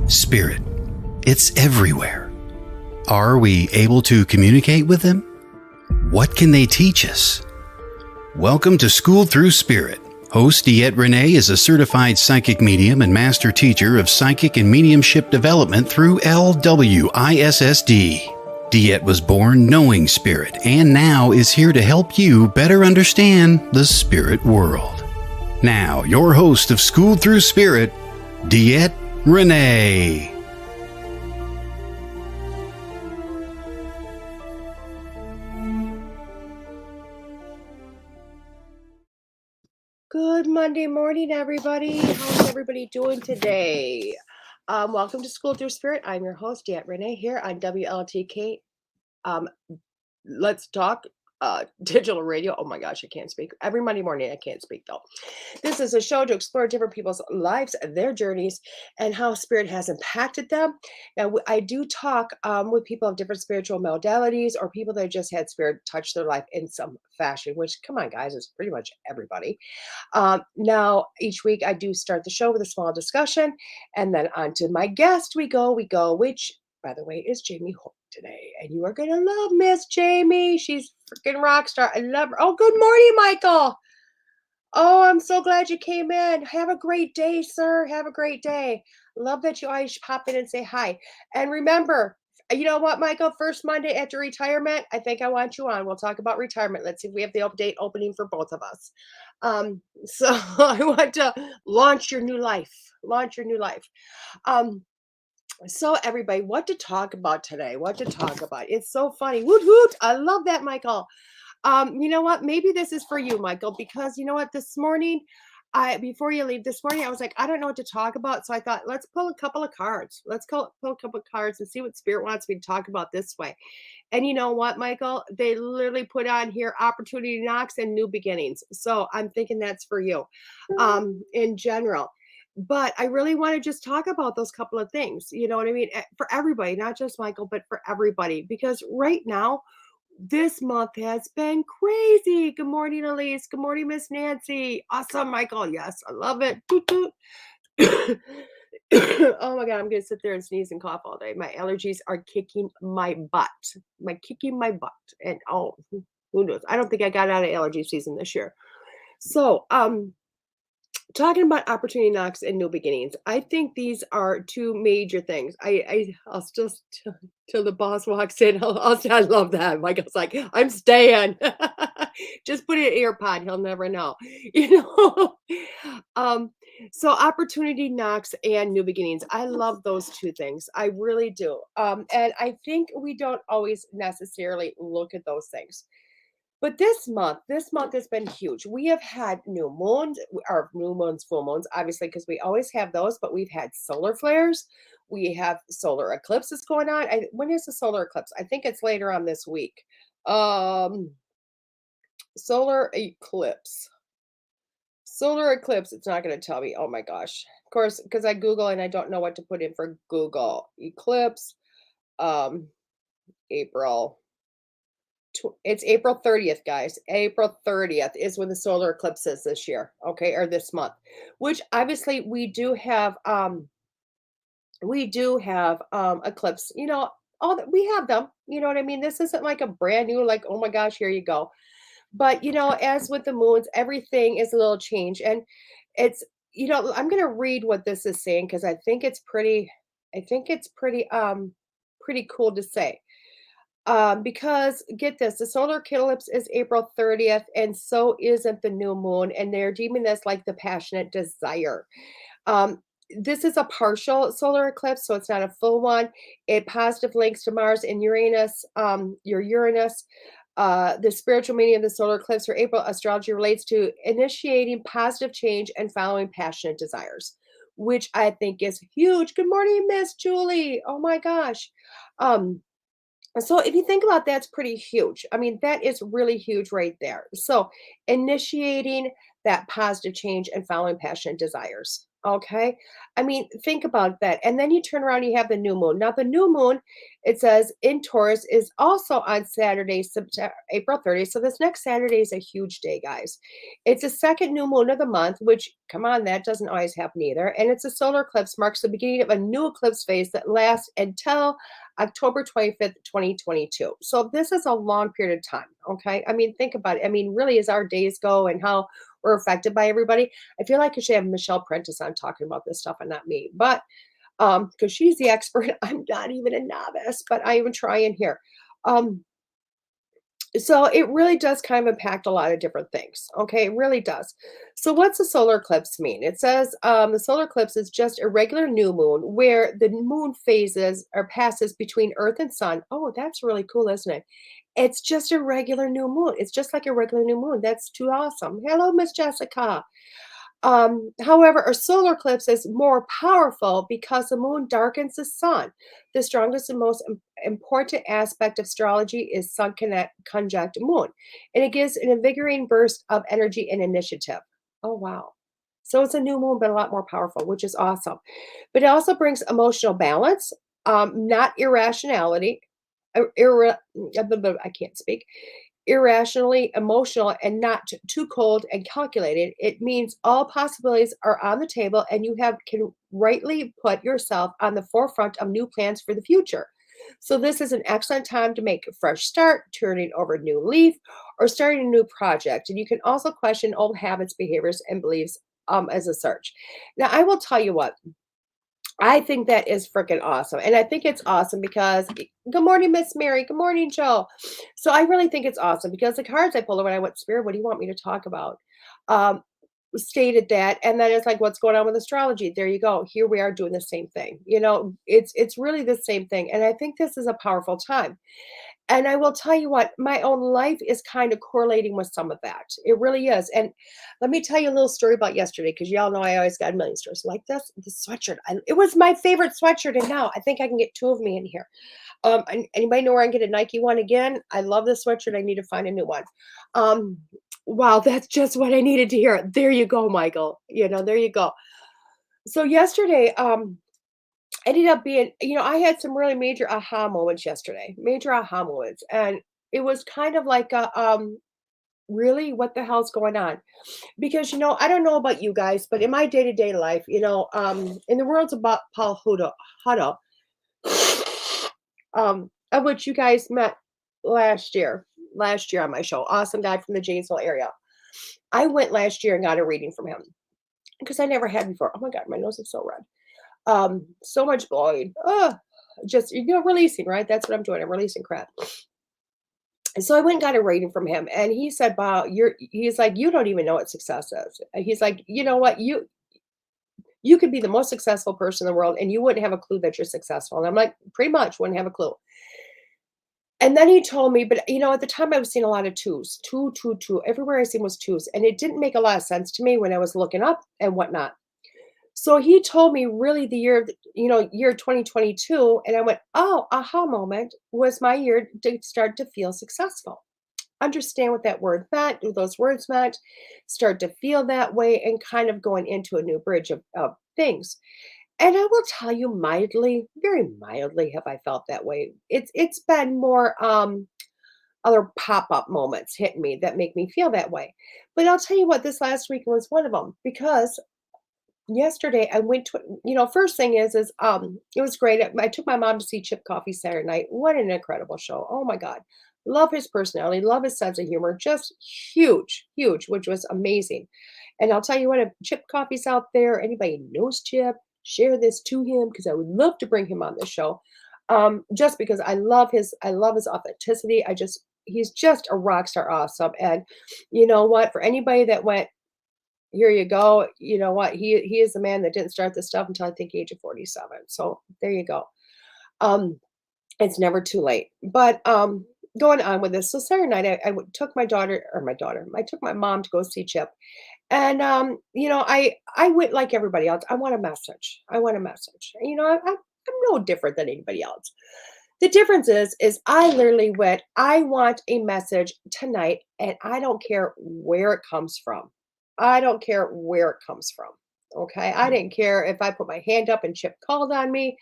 Spirit. It's everywhere. Are we able to communicate with them? What can they teach us? Welcome to School Through Spirit. Host DeEtte Renee is a certified psychic medium and master teacher of psychic and mediumship development through LWISSD. DeEtte was born knowing spirit and now is here to help you better understand the spirit world. Now, your host of School Through Spirit, DeEtte Renee. Good Monday morning, everybody. How's everybody doing today? Welcome to School Through Spirit. I'm your host, DeEtte Renee, here on WLTK. Let's Talk Digital Radio. Oh my gosh, I can't speak. Every Monday morning, I can't speak though. This is a show to explore different people's lives, their journeys, and how spirit has impacted them. Now, I do talk with people of different spiritual modalities or people that just had spirit touch their life in some fashion, which, come on, guys, is pretty much everybody. Now, each week I do start the show with a small discussion, and then on to my guest we go, which, by the way, is Jamie Houk today. And you are going to love Miss Jamie. She's freaking rock star. I love her. Oh, good morning, Michael. Oh, I'm so glad you came in. Have a great day, sir. Have a great day. Love that you always pop in and say hi. And remember, you know what, Michael? First Monday after retirement, I think I want you on. We'll talk about retirement. Let's see if we have the update opening for both of us. So I want to launch your new life. Launch your new life. So everybody, what to talk about today? What to talk about? It's so funny. Woot woot. I love that, Michael. You know what? Maybe this is for you, Michael, because you know what? This morning, before you leave this morning, I was like, I don't know what to talk about. So I thought, let's pull a couple of cards. Let's pull a couple of cards and see what Spirit wants me to talk about this way. And you know what, Michael? They literally put on here opportunity knocks and new beginnings. So I'm thinking that's for you, in general. But I really want to just talk about those couple of things. You know what I mean? For everybody, not just Michael, but for everybody. Because right now, this month has been crazy. Good morning, Elise. Good morning, Miss Nancy. Awesome, Michael. Yes, I love it. Oh my God, I'm going to sit there and sneeze and cough all day. My allergies are kicking my butt. Kicking my butt. And oh, who knows? I don't think I got out of allergy season this year. So, talking about opportunity knocks and new beginnings, I think these are two major things. I'll just till the boss walks in. I'll say I love that. Michael's like, I'm staying. Just put it in ear pod. He'll never know. You know. So opportunity knocks and new beginnings. I love those two things. I really do. And I think we don't always necessarily look at those things. But this month has been huge. We have had new moons, or new moons, full moons, obviously, because we always have those, but we've had solar flares. We have solar eclipses going on. When is the solar eclipse? I think it's later on this week. Solar eclipse. Solar eclipse, it's not going to tell me. Oh my gosh. Of course, because I Google and I don't know what to put in for Google. Eclipse, April. It's April 30th, guys. April 30th is when the solar eclipse is this year, okay, or this month, which obviously we do have eclipse, you know, we have them, you know what I mean? This isn't like a brand new, like, oh my gosh, here you go. But you know, as with the moons, everything is a little change. And it's, you know, I'm gonna read what this is saying because I think it's pretty pretty cool to say. Because get this, the solar eclipse is April 30th, and so isn't the new moon, and they're deeming this like the passionate desire. This is a partial solar eclipse, so it's not a full one. It positive links to Mars and Uranus, your Uranus. The spiritual meaning of the solar eclipse for April astrology relates to initiating positive change and following passionate desires, which I think is huge. Good morning, Miss Julie. Oh my gosh. So if you think about that, it's pretty huge. I mean, that is really huge right there. So initiating that positive change and following passionate desires. Okay. I mean, think about that. And then you turn around, you have the new moon. Now, the new moon, it says in Taurus, is also on Saturday, September, April 30th. So this next Saturday is a huge day, guys. It's the second new moon of the month, which, come on, that doesn't always happen either. And it's a solar eclipse, marks the beginning of a new eclipse phase that lasts until October 25th, 2022. So this is a long period of time. Okay. I mean, think about it. I mean, really, as our days go and how we're affected by everybody, I feel like I should have Michelle Prentice on talking about this stuff and not me. But because she's the expert, I'm not even a novice, but I even try in here. Um, so it really does kind of impact a lot of different things. Okay, it really does. So what's a solar eclipse mean? It says the solar eclipse is just a regular new moon where the moon phases or passes between Earth and Sun. Oh, that's really cool, isn't it? It's just a regular new moon. It's just like a regular new moon. That's too awesome. Hello, Miss Jessica. However, a solar eclipse is more powerful because the moon darkens the sun. The strongest and most important aspect of astrology is sun conjunct moon, and it gives an invigorating burst of energy and initiative. Oh, wow. So it's a new moon, but a lot more powerful, which is awesome. But it also brings emotional balance, not irrationality. I can't speak irrationally emotional and not too cold and calculated. It means all possibilities are on the table and you have can rightly put yourself on the forefront of new plans for the future. So this is an excellent time to make a fresh start, turning over a new leaf, or starting a new project. And you can also question old habits, behaviors, and beliefs as a search. Now, I will tell you what, I think that is freaking awesome, and I think it's awesome because good morning, Miss Mary. Good morning, Joe. So I really think it's awesome because the cards I pulled when I went, Spirit, what do you want me to talk about? Um, stated that, and then it's like, what's going on with astrology? There you go. Here we are doing the same thing. You know, it's really the same thing, and I think this is a powerful time. And I will tell you what, my own life is kind of correlating with some of that. It really is. And let me tell you a little story about yesterday, because y'all know I always got a million stories like this. The sweatshirt, it was my favorite sweatshirt, and now I think I can get two of me in here. Anybody know where I can get a Nike one again? I love this sweatshirt. I need to find a new one. Um, wow, that's just what I needed to hear. There you go, Michael. You know, there you go. So yesterday, ended up being, I had some really major aha moments yesterday, major aha moments. And it was kind of like really, what the hell's going on? Because, I don't know about you guys, but in my day-to-day life, in the worlds about Paul Huddle, of which you guys met last year on my show, awesome guy from the Janesville area. I went last year and got a reading from him because I never had before. Oh my God, my nose is so red. So much blood. Just releasing, right? That's what I'm doing. I'm releasing crap. And so I went and got a rating from him, and he said, "Wow, he's like, you don't even know what success is." And he's like, you know what, you could be the most successful person in the world, and you wouldn't have a clue that you're successful. And I'm like, pretty much wouldn't have a clue. And then he told me, but at the time I was seeing a lot of twos, two, two, two. Everywhere I seen was twos, and it didn't make a lot of sense to me when I was looking up and whatnot. So he told me really the year 2022, and I went, "Oh, aha moment was my year to start to feel successful." Understand what that word meant, what those words meant, start to feel that way, and kind of going into a new bridge of things. And I will tell you mildly, very mildly have I felt that way. It's been more other pop-up moments hitting me that make me feel that way. But I'll tell you what, this last week was one of them because yesterday I went to first thing is it was great. I took my mom to see Chip Coffee Saturday night. What an incredible show. Oh my God. Love his personality, love his sense of humor. Just huge, huge, which was amazing. And I'll tell you what, if Chip Coffee's out there, anybody knows Chip, share this to him because I would love to bring him on the show. Just because I love his authenticity. He's just a rock star awesome. And you know what? For anybody that went, here you go. You know what? He is the man that didn't start this stuff until I think age of 47. So there you go. Um, it's never too late. But going on with this. So Saturday night, took my daughter or my daughter. I took my mom to go see Chip, and I went like everybody else. I want a message. I want a message. I'm no different than anybody else. The difference is I literally went. I want a message tonight, and I don't care where it comes from. I don't care where it comes from. Okay. I didn't care if I put my hand up and Chip called on me.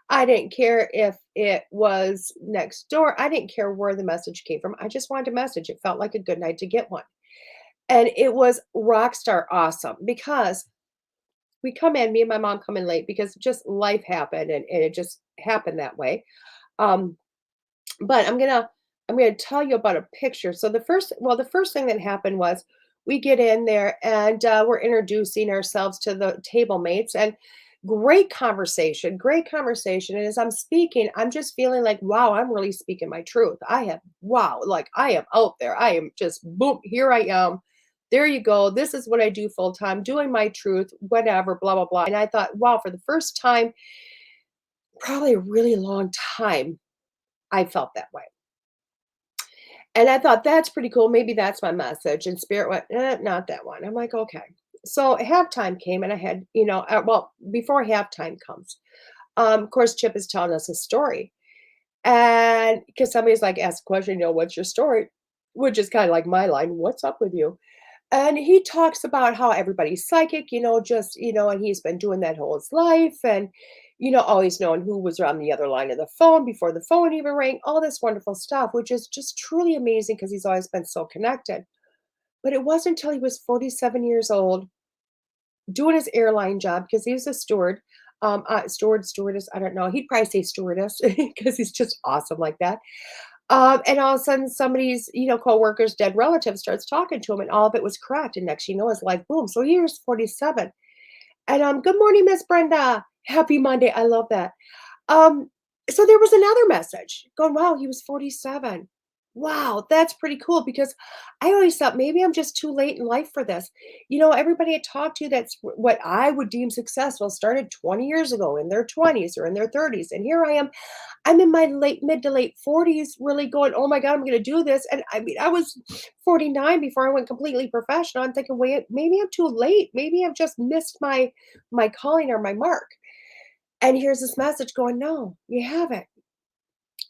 I didn't care if it was next door. I didn't care where the message came from. I just wanted a message. It felt like a good night to get one. And it was rock star awesome because we come in, me and my mom come in late because just life happened and it just happened that way. Um, but I'm gonna tell you about a picture. So the first thing that happened was we get in there and we're introducing ourselves to the table mates and great conversation. And as I'm speaking, I'm just feeling like, wow, I'm really speaking my truth. Wow, like I am out there. I am just boom, here I am. There you go. This is what I do full time, doing my truth, whatever, blah, blah, blah. And I thought, wow, for the first time, probably a really long time, I felt that way. And I thought, "That's pretty cool, maybe that's my message," and Spirit went, not that one." I'm like, "Okay." So halftime came and I had, well, before halftime comes, of course, Chip is telling us a story, and because somebody's like, asked a question, "What's your story?" Which is kinda like my line, "What's up with you?" And he talks about how everybody's psychic, and he's been doing that whole his life and, always knowing who was on the other line of the phone before the phone even rang, all this wonderful stuff, which is just truly amazing because he's always been so connected. But it wasn't until he was 47 years old doing his airline job because he was a steward, stewardess, I don't know. He'd probably say stewardess because he's just awesome like that. And all of a sudden, somebody's, coworker's dead relative starts talking to him, and all of it was correct. And next, his life boom. So here's 47. And good morning, Miss Brenda. Happy Monday. I love that. Um, so there was another message going, wow, he was 47. Wow, that's pretty cool because I always thought maybe I'm just too late in life for this. Everybody I talked to that's what I would deem successful started 20 years ago in their 20s or in their 30s. And here I am, I'm in my mid to late 40s, really going, oh my God, I'm going to do this. And I mean, I was 49 before I went completely professional. I'm thinking, wait, maybe I'm too late. Maybe I've just missed my calling or my mark. And here's this message going, no, you haven't.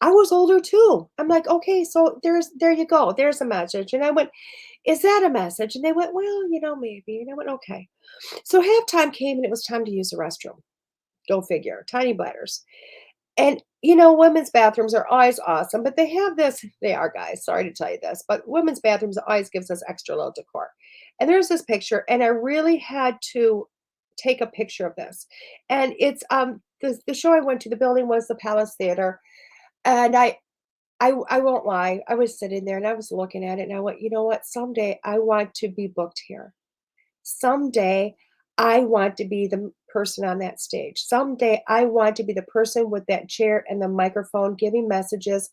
I was older too. I'm like, okay, so there you go. There's a message. And I went, is that a message? And they went, well, maybe. And I went, okay. So halftime came and it was time to use the restroom. Go figure. Tiny bladders. And, women's bathrooms are always awesome, but they are guys, sorry to tell you this, but women's bathrooms always gives us extra little decor. And there's this picture, and I really had to take a picture of this. And it's the show I went to, the building was the Palace Theater. And I won't lie, I was sitting there and I was looking at it and I went, you know what? Someday I want to be booked here. Someday, I want to be the person on that stage. Someday, I want to be the person with that chair and the microphone giving messages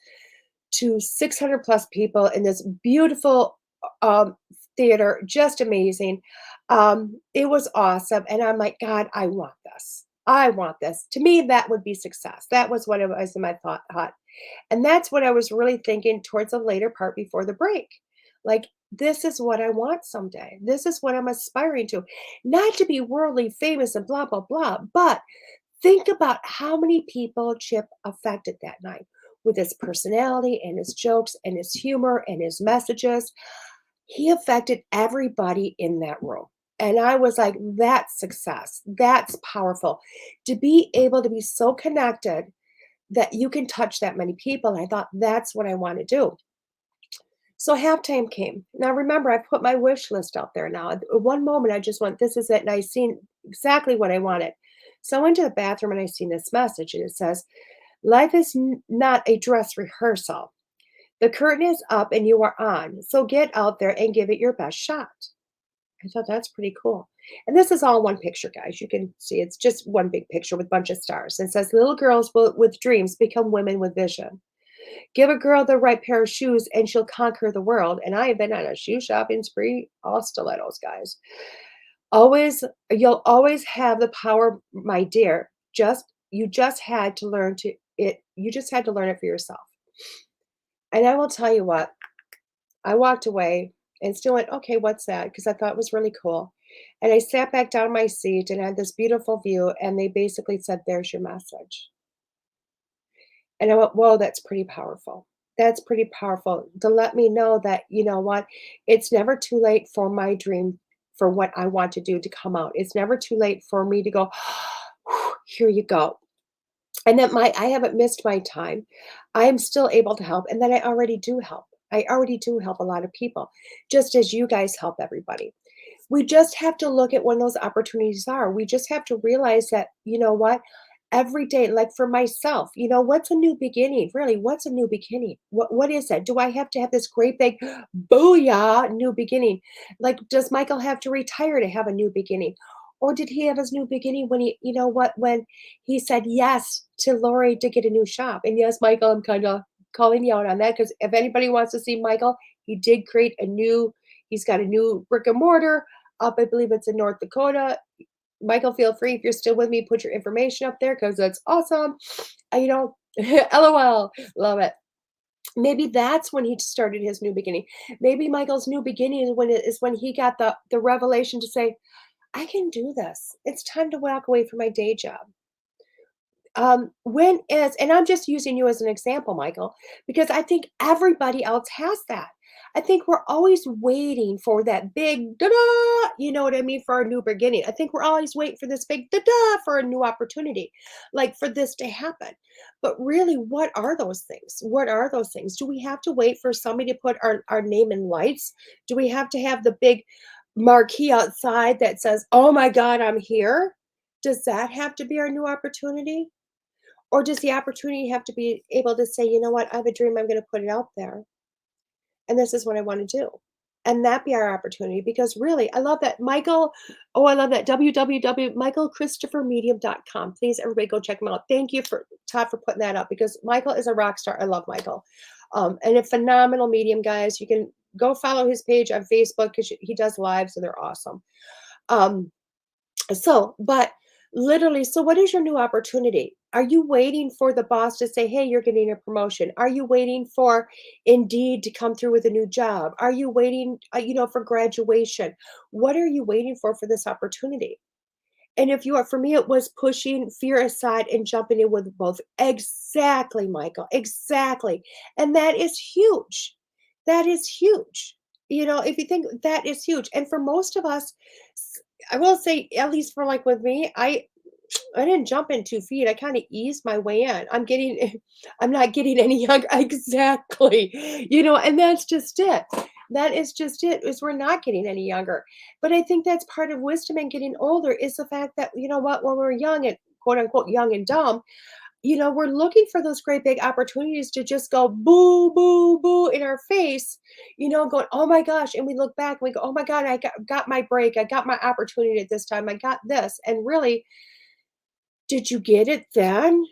to 600 plus people in this beautiful theater. Just amazing. It was awesome. And I'm like, God, I want this. I want this. To me, that would be success. That was what it was in my thought. And that's what I was really thinking towards the later part before the break. Like, this is what I want someday. This is what I'm aspiring to. Not to be worldly famous and blah, blah, blah, but think about how many people Chip affected that night with his personality and his jokes and his humor and his messages. He affected everybody in that room. And I was like, that's success. That's powerful. To be able to be so connected that you can touch that many people. And I thought, that's what I want to do. So halftime came. Now remember, I put my wish list out there now. At one moment, I just went, this is it. And I seen exactly what I wanted. So I went to the bathroom and I seen this message and it says, life is not a dress rehearsal. The curtain is up and you are on. So get out there and give it your best shot. I thought that's pretty cool. And this is all one picture, guys. You can see it's just one big picture with a bunch of stars. And it says, little girls with dreams become women with vision. Give a girl the right pair of shoes and she'll conquer the world. And I have been on a shoe shopping spree, all stilettos, guys. You'll always have the power, my dear. You just had to learn you just had to learn it for yourself. And I will tell you what, I walked away and still went, okay, what's that? Because I thought it was really cool. And I sat back down in my seat and I had this beautiful view, and they basically said, there's your message. And I went, whoa, that's pretty powerful. That's pretty powerful to let me know that, you know what, it's never too late for for what I want to do to come out. It's never too late for me to go, here you go. And that I haven't missed my time. I am still able to help, and that I already do help. I already do help a lot of people, just as you guys help everybody. We just have to look at when those opportunities are. We just have to realize that, you know what? Every day, like for myself, what's a new beginning? Really, what's a new beginning? What is that? Do I have to have this great big booyah new beginning? Like, does Michael have to retire to have a new beginning? Or did he have his new beginning when when he said yes to Lori to get a new shop? And yes, Michael, I'm kind of calling you out on that because if anybody wants to see Michael, he did create he's got a new brick and mortar up, I believe it's in North Dakota. Michael, feel free if you're still with me, put your information up there because that's awesome. LOL, love it. Maybe that's when he started his new beginning. Maybe Michael's new beginning is when he got the revelation to say, I can do this. It's time to walk away from my day job. And I'm just using you as an example, Michael, because I think everybody else has that. I think we're always waiting for that big da-da, you know what I mean, for a new beginning. I think we're always waiting for this big da-da for a new opportunity, like for this to happen. But really, what are those things? What are those things? Do we have to wait for somebody to put our name in lights? Do we have to have the big marquee outside that says, oh my God, I'm here? Does that have to be our new opportunity? Or does the opportunity have to be able to say, "You know what? I have a dream, I'm gonna put it out there, and this is what I wanna do." And that be our opportunity because really, I love that Michael I love that www.michaelchristophermedium.com. Please, everybody go check him out. Thank you for Todd for putting that up because Michael is a rock star. I love Michael. And a phenomenal medium, guys. You can go follow his page on Facebook because he does lives, and they're awesome. Um but literally, so what is your new opportunity? Are you waiting for the boss to say, hey, you're getting a promotion? Are you waiting for Indeed to come through with a new job? Are you waiting, for graduation? What are you waiting for this opportunity? And if you are, for me, it was pushing fear aside and jumping in with both. Exactly, Michael. Exactly. And that is huge. That is huge. If you think that is huge. And for most of us, I will say, at least for like with me, I didn't jump in 2 feet. I kind of eased my way in. I'm not getting any younger. Exactly. And that's just it. That is just it, is we're not getting any younger. But I think that's part of wisdom and getting older is the fact that, you know what, when we're young and quote unquote young and dumb, we're looking for those great big opportunities to just go boo, boo, boo in our face, going, oh my gosh. And we look back and we go, oh my God, I got my break. I got my opportunity at this time. I got this. And really, did you get it then?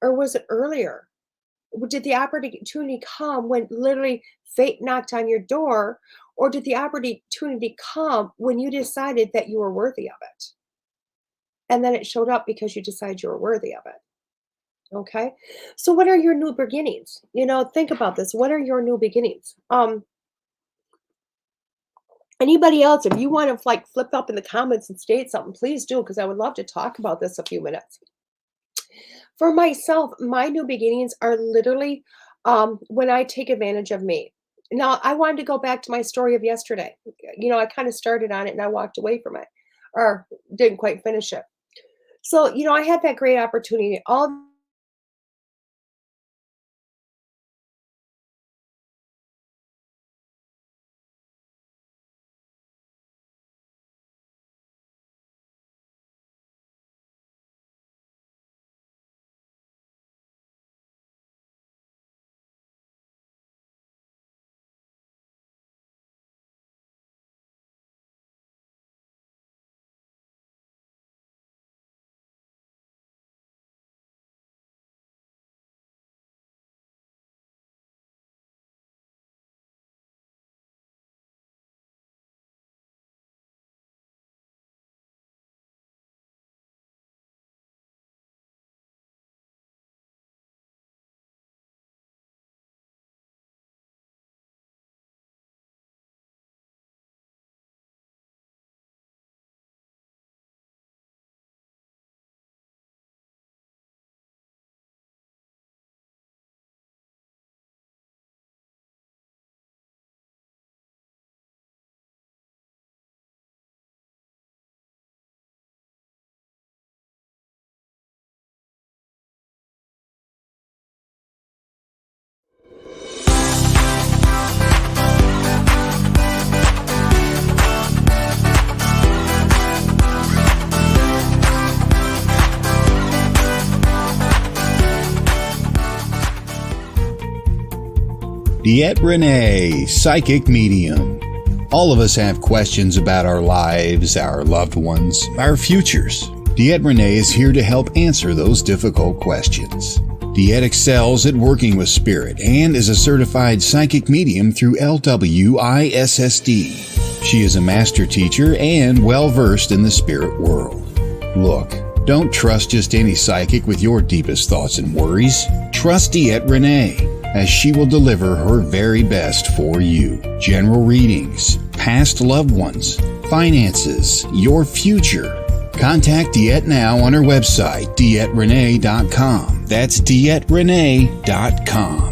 Or was it earlier? Did the opportunity come when literally fate knocked on your door? Or did the opportunity come when you decided that you were worthy of it? And then it showed up because you decided you were worthy of it. Okay. So what are your new beginnings? Think about this. What are your new beginnings? Anybody else, if you want to like flip up in the comments and state something, please do, because I would love to talk about this a few minutes. For myself, my new beginnings are literally when I take advantage of me. Now, I wanted to go back to my story of yesterday. I kind of started on it and I walked away from it or didn't quite finish it. So, I had that great opportunity. All DeEtte Renee, Psychic Medium. All of us have questions about our lives, our loved ones, our futures. DeEtte Renee is here to help answer those difficult questions. DeEtte excels at working with spirit and is a certified psychic medium through LWISSD. She is a master teacher and well-versed in the spirit world. Look, don't trust just any psychic with your deepest thoughts and worries. Trust DeEtte Renee, as she will deliver her very best for you. General readings, past loved ones, finances, your future. Contact DeEtte now on her website, DeEtteRenee.com. That's DeEtteRenee.com.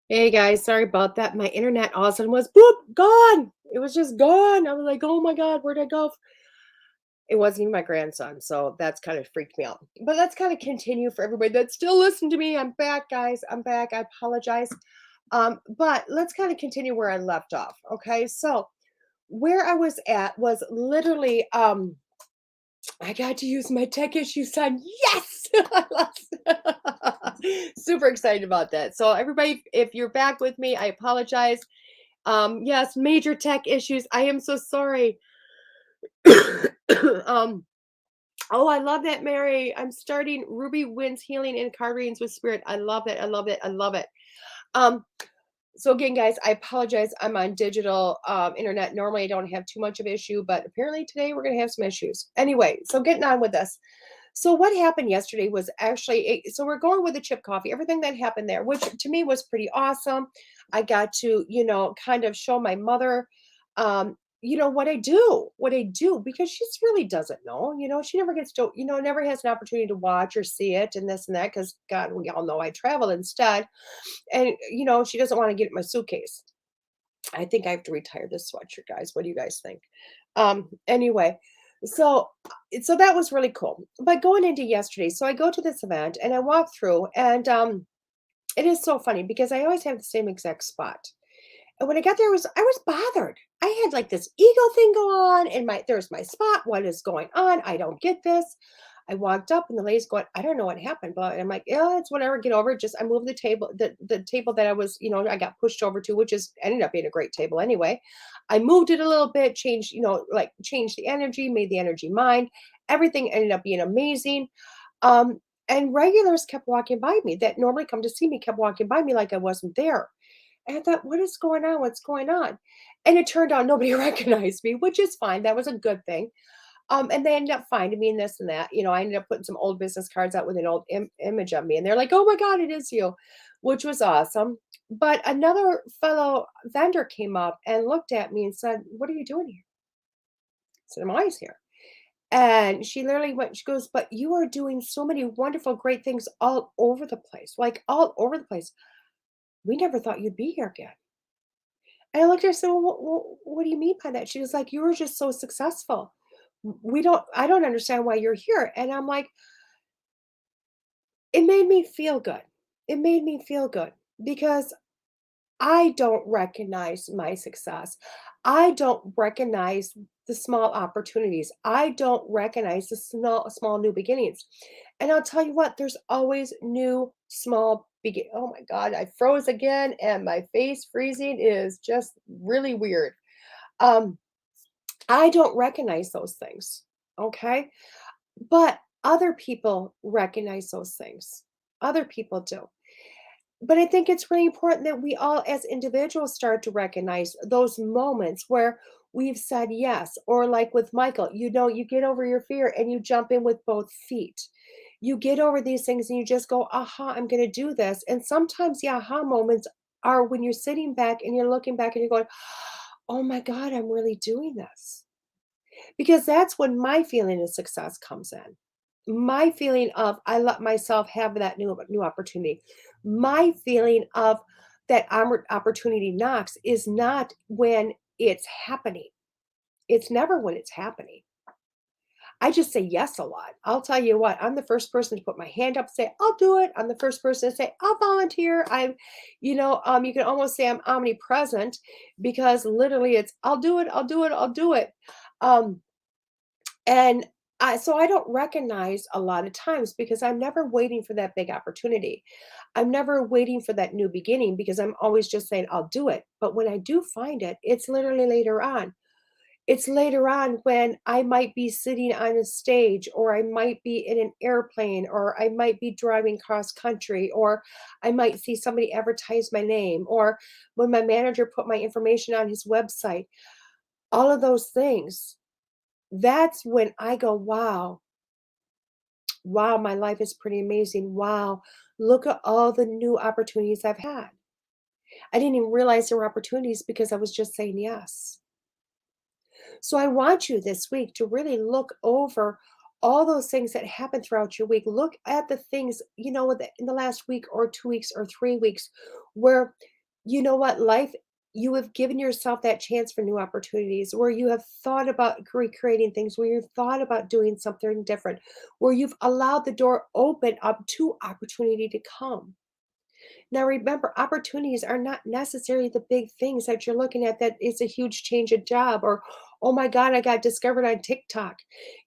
Hey guys, sorry about that. My internet all of a sudden was boop, gone. It was just gone. I was like, oh my God, where'd I go? It wasn't even my grandson, so that's kind of freaked me out. But let's kind of continue for everybody that's still listening to me. I'm back, guys. I'm back. I apologize. But let's kind of continue where I left off. Okay, so where I was at was literally I got to use my tech issue sign. Yes! Super excited about that. So everybody, if you're back with me, I apologize. Yes, major tech issues. I am so sorry. um, oh, I love that, Mary. I'm starting Ruby Wins Healing and Card Readings with Spirit. I love it. I love it. I love it. So again, guys, I apologize. I'm on digital internet. Normally I don't have too much of an issue, but apparently today we're going to have some issues. Anyway, so getting on with this. So what happened yesterday was actually, so we're going with the chip coffee, everything that happened there, which to me was pretty awesome. I got to, kind of show my mother, what I do, because she really doesn't know, she never gets to, never has an opportunity to watch or see it and this and that, because God, we all know I travel instead. And, she doesn't want to get my suitcase. I think I have to retire this sweatshirt, guys. What do you guys think? Anyway, so that was really cool. But going into yesterday, so I go to this event and I walk through, and it is so funny because I always have the same exact spot. And when I got there, I was bothered. I had like this ego thing go on, and there's my spot. What is going on? I don't get this. I walked up and the lady's going, I don't know what happened, but I'm like, yeah, it's whatever, get over it. Just I moved the table, the table that I was, I got pushed over to, which is ended up being a great table anyway. I moved it a little bit, changed, changed the energy, made the energy mine. Everything ended up being amazing. And regulars kept walking by me that normally come to see me, kept walking by me like I wasn't there. And I thought, what is going on? What's going on? And it turned out nobody recognized me, which is fine. That was a good thing. And they ended up finding me and this and that. I ended up putting some old business cards out with an old image of me. And they're like, oh my God, it is you, which was awesome. But another fellow vendor came up and looked at me and said, what are you doing here? I said, I'm always here. And she literally went, she goes, but you are doing so many wonderful, great things all over the place, like all over the place. We never thought you'd be here again. And I looked at her and said, well, what do you mean by that? She was like, you were just so successful. I don't understand why you're here. And I'm like, it made me feel good. It made me feel good because I don't recognize my success. I don't recognize the small opportunities. I don't recognize the small new beginnings. And I'll tell you what, there's always new small begin. Oh my God, I froze again and my face freezing is just really weird. Um, I don't recognize those things. Okay. But other people recognize those things. Other people do. But I think it's really important that we all, as individuals, start to recognize those moments where we've said yes. Or, like with Michael, you get over your fear and you jump in with both feet. You get over these things and you just go, aha, I'm going to do this. And sometimes the aha moments are when you're sitting back and you're looking back and you're going, oh my God, I'm really doing this. Because that's when my feeling of success comes in. My feeling of I let myself have that new opportunity. My feeling of that opportunity knocks is not when it's happening. It's never when it's happening. I just say yes a lot. I'll tell you what, I'm the first person to put my hand up, say, I'll do it. I'm the first person to say, I'll volunteer. You can almost say I'm omnipresent because literally it's, I'll do it, I'll do it, I'll do it. Um, and so I don't recognize a lot of times because I'm never waiting for that big opportunity. I'm never waiting for that new beginning because I'm always just saying, I'll do it. But when I do find it, it's literally later on. It's later on when I might be sitting on a stage, or I might be in an airplane, or I might be driving cross country, or I might see somebody advertise my name, or when my manager put my information on his website. All of those things. That's when I go, wow, wow, my life is pretty amazing. Wow, look at all the new opportunities I've had. I didn't even realize there were opportunities because I was just saying yes. So I want you this week to really look over all those things that happen throughout your week. Look at the things, in the last week or 2 weeks or 3 weeks where, you know what, life, you have given yourself that chance for new opportunities, where you have thought about recreating things, where you've thought about doing something different, where you've allowed the door open up to opportunity to come. Now, remember, opportunities are not necessarily the big things that you're looking at, that it's a huge change of job, or, oh my God, I got discovered on TikTok.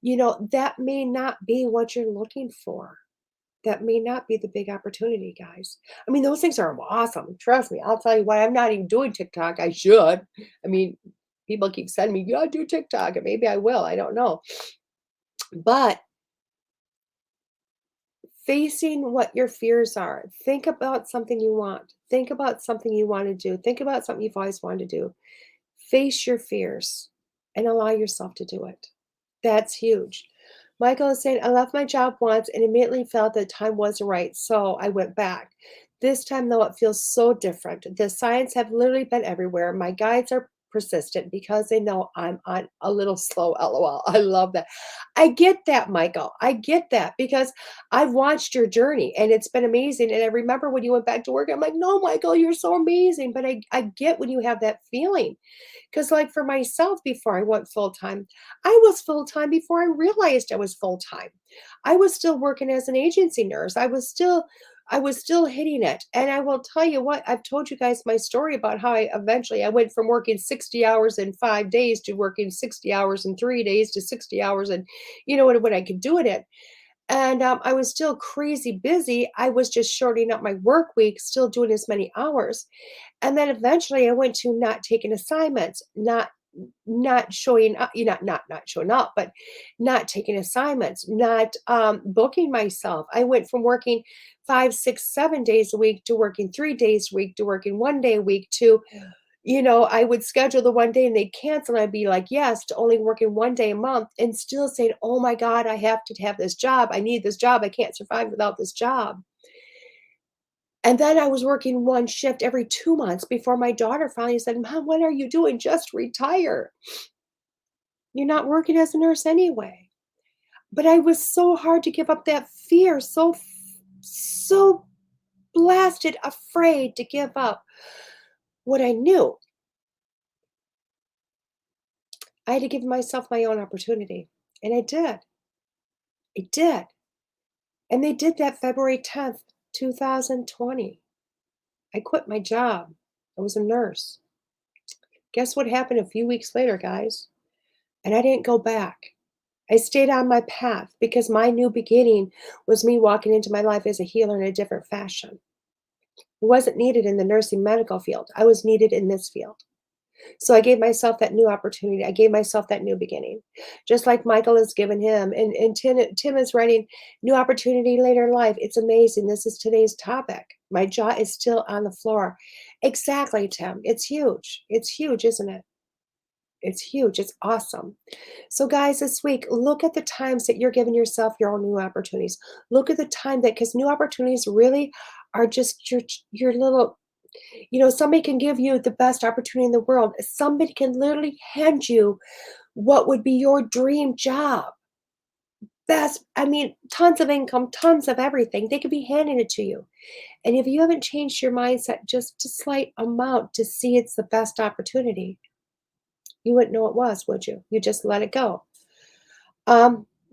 That may not be what you're looking for. That may not be the big opportunity, guys. I mean, those things are awesome. Trust me. I'll tell you what, I'm not even doing TikTok. I should. I mean, people keep sending me, yeah, do TikTok, and maybe I will. I don't know. But facing what your fears are. Think about something you want. Think about something you want to do. Think about something you've always wanted to do. Face your fears and allow yourself to do it. That's huge. Michael is saying, I left my job once and immediately felt that time wasn't right, so I went back. This time, though, it feels so different. The signs have literally been everywhere. My guides are persistent because they know I'm on a little slow, lol. I love that. I get that, Michael. I get that because I've watched your journey and it's been amazing. And I remember when you went back to work, I'm like, no, Michael, you're so amazing. But I get when you have that feeling. Because, like, for myself, before I went full time, I was full time before I realized I was full time. I was still working as an agency nurse. I was still hitting it. And I will tell you what, I've told you guys my story about how I went from working 60 hours in 5 days to working 60 hours in 3 days to 60 hours, and when I could do it in. And I was still crazy busy. I was just shortening up my work week, still doing as many hours. And then eventually I went to not taking assignments, not showing up, not showing up, but not taking assignments, not booking myself. I went from working 5, 6, 7 days a week to working 3 days a week to working one day a week to, I would schedule the one day and they'd cancel. And I'd be like, yes, to only working one day a month and still saying, oh my God, I have to have this job. I need this job. I can't survive without this job. And then I was working one shift every 2 months before my daughter finally said, Mom, what are you doing? Just retire. You're not working as a nurse anyway. But I was so hard to give up that fear, so blasted afraid to give up what I knew. I had to give myself my own opportunity. And I did. I did. And they did that February 10th, 2020. I quit my job. I was a nurse. Guess what happened a few weeks later, guys? And I didn't go back. I stayed on my path because my new beginning was me walking into my life as a healer in a different fashion. I wasn't needed in the nursing medical field. I was needed in this field. So I gave myself that new opportunity. I gave myself that new beginning, just like Michael has given him. And Tim is writing, new opportunity later in life. It's amazing. This is today's topic. My jaw is still on the floor. Exactly, Tim. It's huge. It's huge, isn't it? It's huge. It's awesome. So, guys, this week, look at the times that you're giving yourself your own new opportunities. Look at the time that, because new opportunities really are just your little, somebody can give you the best opportunity in the world. Somebody can literally hand you what would be your dream job. Tons of income, tons of everything. They could be handing it to you. And if you haven't changed your mindset just a slight amount to see it's the best opportunity, you wouldn't know it was, would you? You just let it go.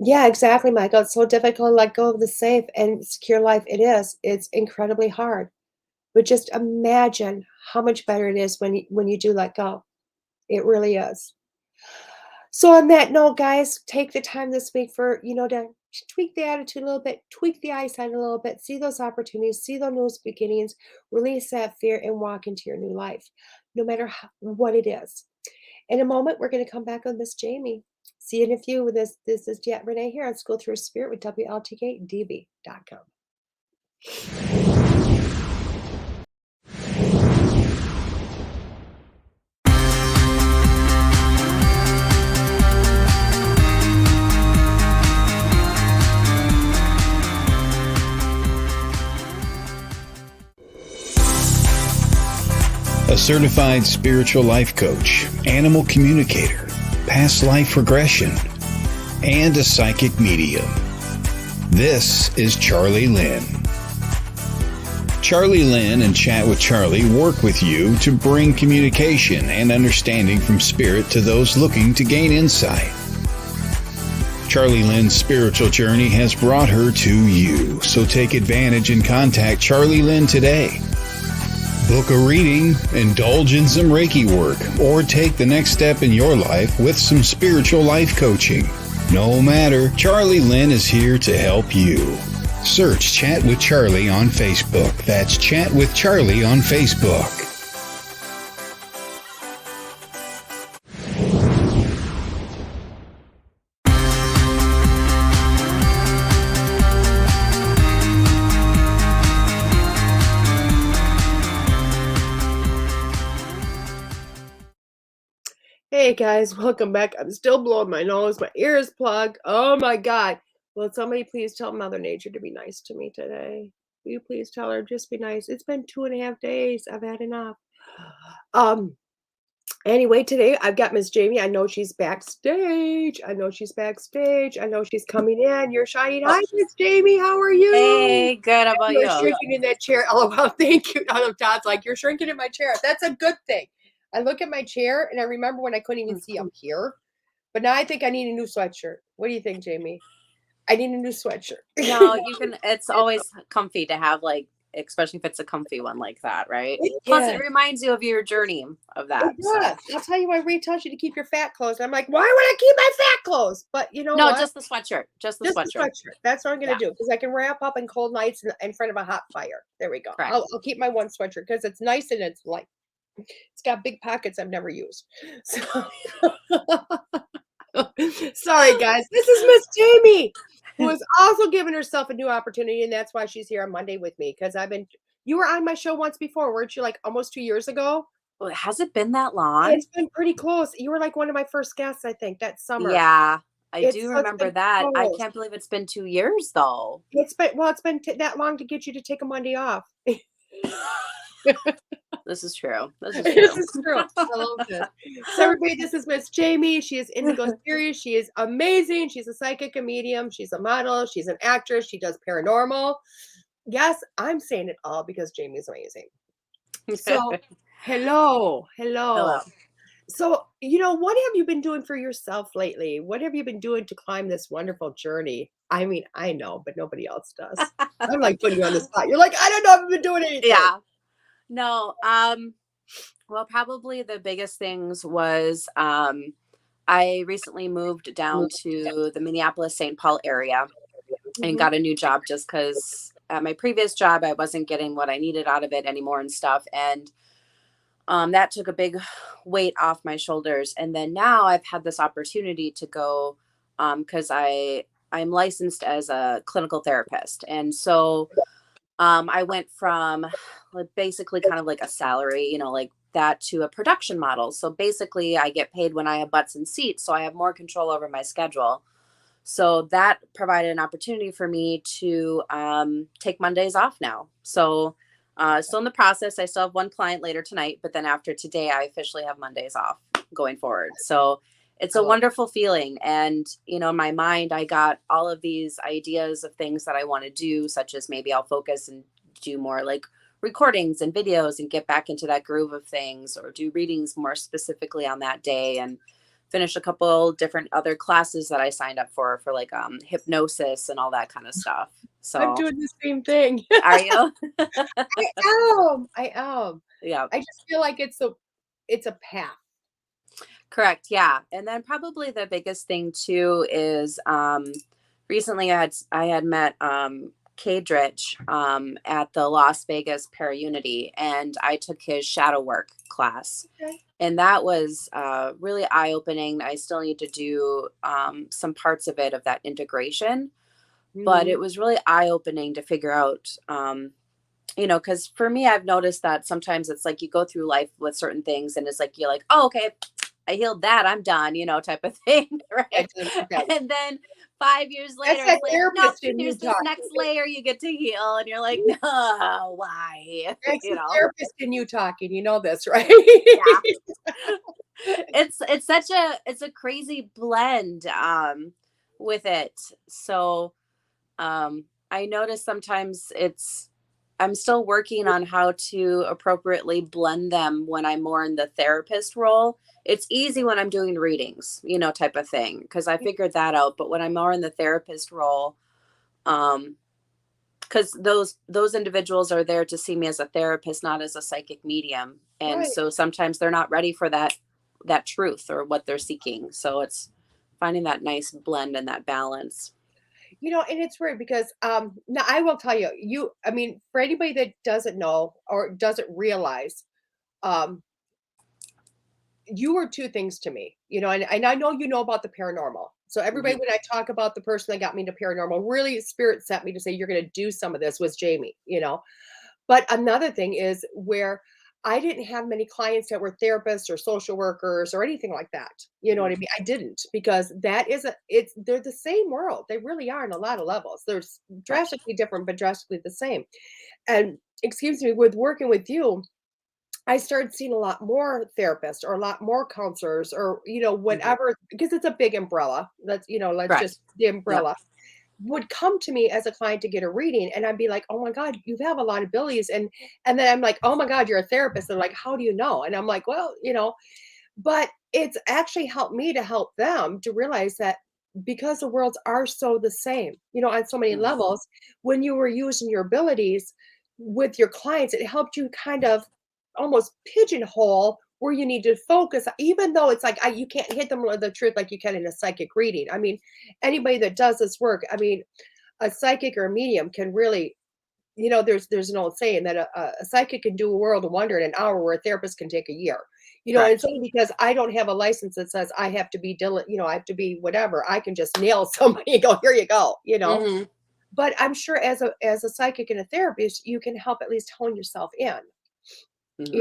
Yeah, exactly, Michael. It's so difficult to let go of the safe and secure life. It is. It's incredibly hard. But just imagine how much better it is when you do let go. It really is. So on that note, guys, take the time this week for, to tweak the attitude a little bit, tweak the eyesight a little bit, see those opportunities, see those new beginnings, release that fear and walk into your new life, no matter what it is. In a moment, we're going to come back with Miss Jamie. See you in a few with this. This is DeEtte Renee here on School Through Spirit with WLTKDB.com. A certified spiritual life coach, animal communicator, past life regression, and a psychic medium. This is Charlie Lynn. Charlie Lynn and Chat with Charlie work with you to bring communication and understanding from spirit to those looking to gain insight. Charlie Lynn's spiritual journey has brought her to you, so take advantage and contact Charlie Lynn today. Book a reading, indulge in some Reiki work, or take the next step in your life with some spiritual life coaching. No matter, Charlie Lynn is here to help you. Search Chat with Charlie on Facebook. That's Chat with Charlie on Facebook. Hey guys, welcome back. I'm still blowing my nose. My ear is plugged. Oh my God. Will somebody please tell Mother Nature to be nice to me today? Will you please tell her just be nice? It's been 2.5 days. I've had enough. Anyway, today I've got Miss Jamie. I know she's backstage. I know she's backstage. I know she's coming in. You're shining. Hi, Miss Jamie. How are you? Hey, good. How about You're you? shrinking in that chair. Oh, well, thank you. Todd's like, you're shrinking in my chair. That's a good thing. I look at my chair and I remember when I couldn't even see up here. But now I think I need a new sweatshirt. What do you think, Jamie? I need a new sweatshirt. No, you can. It's always comfy to have, like, especially if it's a comfy one like that, right? Plus, it reminds you of your journey of that. It does. I'll tell you, I retouch you to keep your fat clothes. I'm like, why would I keep my fat clothes? But you know No, what? just the sweatshirt. Just the sweatshirt. That's what I'm going to do because I can wrap up in cold nights in front of a hot fire. There we go. I'll keep my one sweatshirt because it's nice and it's light. It's got big pockets I've never used. So sorry, guys. This is Miss Jamie, who is also giving herself a new opportunity, and that's why she's here on Monday with me. Because you were on my show once before, weren't you? Like almost 2 years ago. Well, has it been that long? It's been pretty close. You were like one of my first guests, I think, that summer. Yeah, I do remember that. Close. I can't believe it's been 2 years though. It's been that long to get you to take a Monday off. This is true. This is true. I love this. So everybody, this is Miss Jamie. She is Indigo Series. She is amazing. She's a psychic, a medium. She's a model. She's an actress. She does paranormal. Yes, I'm saying it all because Jamie is amazing. So hello. So, what have you been doing for yourself lately? What have you been doing to climb this wonderful journey? I mean, I know, but nobody else does. I'm like putting you on the spot. You're like, I don't know if I've been doing anything. Yeah. No, well, probably the biggest things was I recently moved down to the Minneapolis-St. Paul area and got a new job just because at my previous job, I wasn't getting what I needed out of it anymore and stuff. And that took a big weight off my shoulders. And then now I've had this opportunity to go because I'm licensed as a clinical therapist. And so I went from basically kind of like a salary, like that, to a production model. So basically I get paid when I have butts in seats. So I have more control over my schedule. So that provided an opportunity for me to take Mondays off now. So still in the process. I still have one client later tonight, but then after today, I officially have Mondays off going forward. So it's a wonderful feeling. And, in my mind, I got all of these ideas of things that I want to do, such as maybe I'll focus and do more like recordings and videos and get back into that groove of things, or do readings more specifically on that day. And finished a couple different other classes that I signed up for like hypnosis and all that kind of stuff. I'm So doing the same thing. are you? I am. Yeah. I just feel like it's a path. Correct. Yeah. And then probably the biggest thing too is recently I had met Kadrich at the Las Vegas Para-Unity, and I took his shadow work class. Okay. And that was really eye-opening. I still need to do some parts of it, of that integration, but it was really eye-opening to figure out, because for me, I've noticed that sometimes it's like you go through life with certain things and it's like, you're like, oh, okay, I healed that, I'm done, type of thing, right? And then 5 years later, That's it's like, nope, therapist in you here's this talking. next layer you get to heal. And you're like, no, why? That's the therapist in you talking. You know this, right? Yeah. It's a crazy blend with it. So I notice sometimes I'm still working on how to appropriately blend them when I'm more in the therapist role. It's easy when I'm doing readings, type of thing, because I figured that out. But when I'm more in the therapist role, because those individuals are there to see me as a therapist, not as a psychic medium. And Right. so sometimes they're not ready for that truth or what they're seeking. So it's finding that nice blend and that balance. And it's weird because now I will tell you, I mean, for anybody that doesn't know or doesn't realize, um, you were two things to me, and I know you know about the paranormal. So everybody, when I talk about the person that got me into paranormal, really spirit sent me to say, you're going to do some of this, was Jamie. But another thing is where I didn't have many clients that were therapists or social workers or anything like that. You know what I mean? I didn't, because they're the same world. They really are on a lot of levels. They're drastically different, but drastically the same. And excuse me, with working with you, I started seeing a lot more therapists or a lot more counselors or, whatever, because it's a big umbrella. Let's Correct. just the Yep. umbrella would come to me as a client to get a reading, and I'd be like, "Oh my god, you have a lot of abilities." And then I'm like, "Oh my god, you're a therapist." They're like, "How do you know?" And I'm like, "Well, but it's actually helped me to help them to realize that because the worlds are so the same, on so many levels, when you were using your abilities with your clients, it helped you kind of almost pigeonhole where you need to focus, even though it's like you can't hit them with the truth like you can in a psychic reading. I mean, anybody that does this work, I mean, a psychic or a medium can really, there's an old saying that a psychic can do a world of wonder in an hour where a therapist can take a year. And Correct. it's only because I don't have a license that says I have to be I have to be whatever. I can just nail somebody and go, here you go. But I'm sure as a psychic and a therapist, you can help at least hone yourself in, and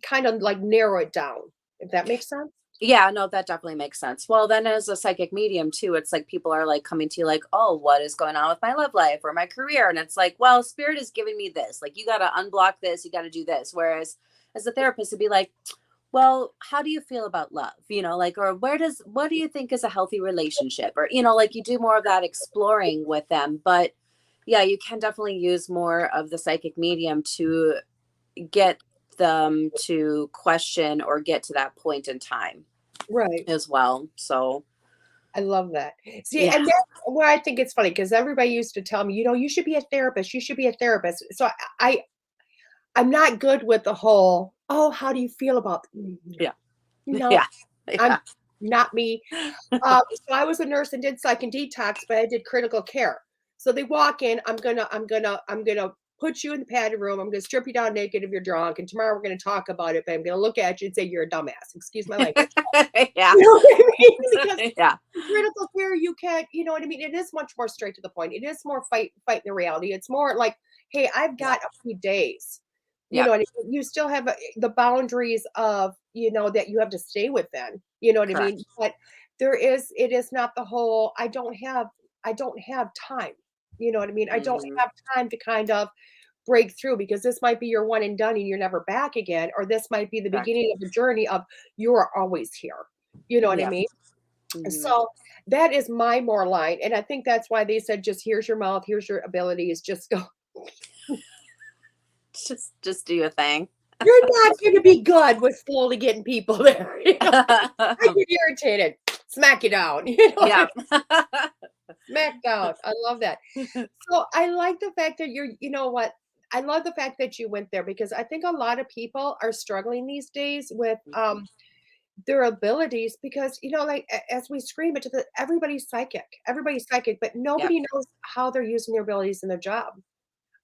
kind of like narrow it down, if that makes sense. Yeah, no, that definitely makes sense. Well, then as a psychic medium too, it's like people are like coming to you like, oh, what is going on with my love life or my career? And it's like, well, spirit is giving me this. Like, you got to unblock this, you got to do this. Whereas as a therapist, it'd be like, well, how do you feel about love? Like, or what do you think is a healthy relationship? Or, like you do more of that exploring with them. But yeah, you can definitely use more of the psychic medium to get them to question or get to that point in time Right. as well. So I love that. See, yeah. and that's where I think it's funny because everybody used to tell me, you should be a therapist. You should be a therapist. So I'm not good with the whole, oh, how do you feel about Yeah. no, Yeah. I'm Yeah. not me. So I was a nurse and did psych and detox, but I did critical care. So they walk in, I'm gonna put you in the padded room. I'm gonna strip you down naked if you're drunk, and tomorrow we're gonna talk about it. But I'm gonna look at you and say you're a dumbass. Excuse my language. Yeah. You know what I mean? Because Yeah. in critical care, you can't, you know what I mean? It is much more straight to the point. It is more fighting the reality. It's more like, hey, I've got a few days. You Yeah. know what I mean? You still have the boundaries of, that you have to stay within. You know what I mean? Correct. But it is not the whole, I don't have time. You know what I mean? I don't Mhm. have time to kind of break through because this might be your one and done and you're never back again, or this might be the Correct. beginning of a journey of you are always here. You know what I Yeah. mean? Mhm. So that is my more line. And I think that's why they said, just here's your mouth, here's your abilities, just go. Just do your thing. You're not going to be good with slowly getting people there. I get irritated. Smack you down. Yeah. Smack down. I love that. So I like the fact that you know what? I love the fact that you went there because I think a lot of people are struggling these days with their abilities because like as we scream it to everybody's psychic, but Yep. nobody knows how they're using their abilities in their job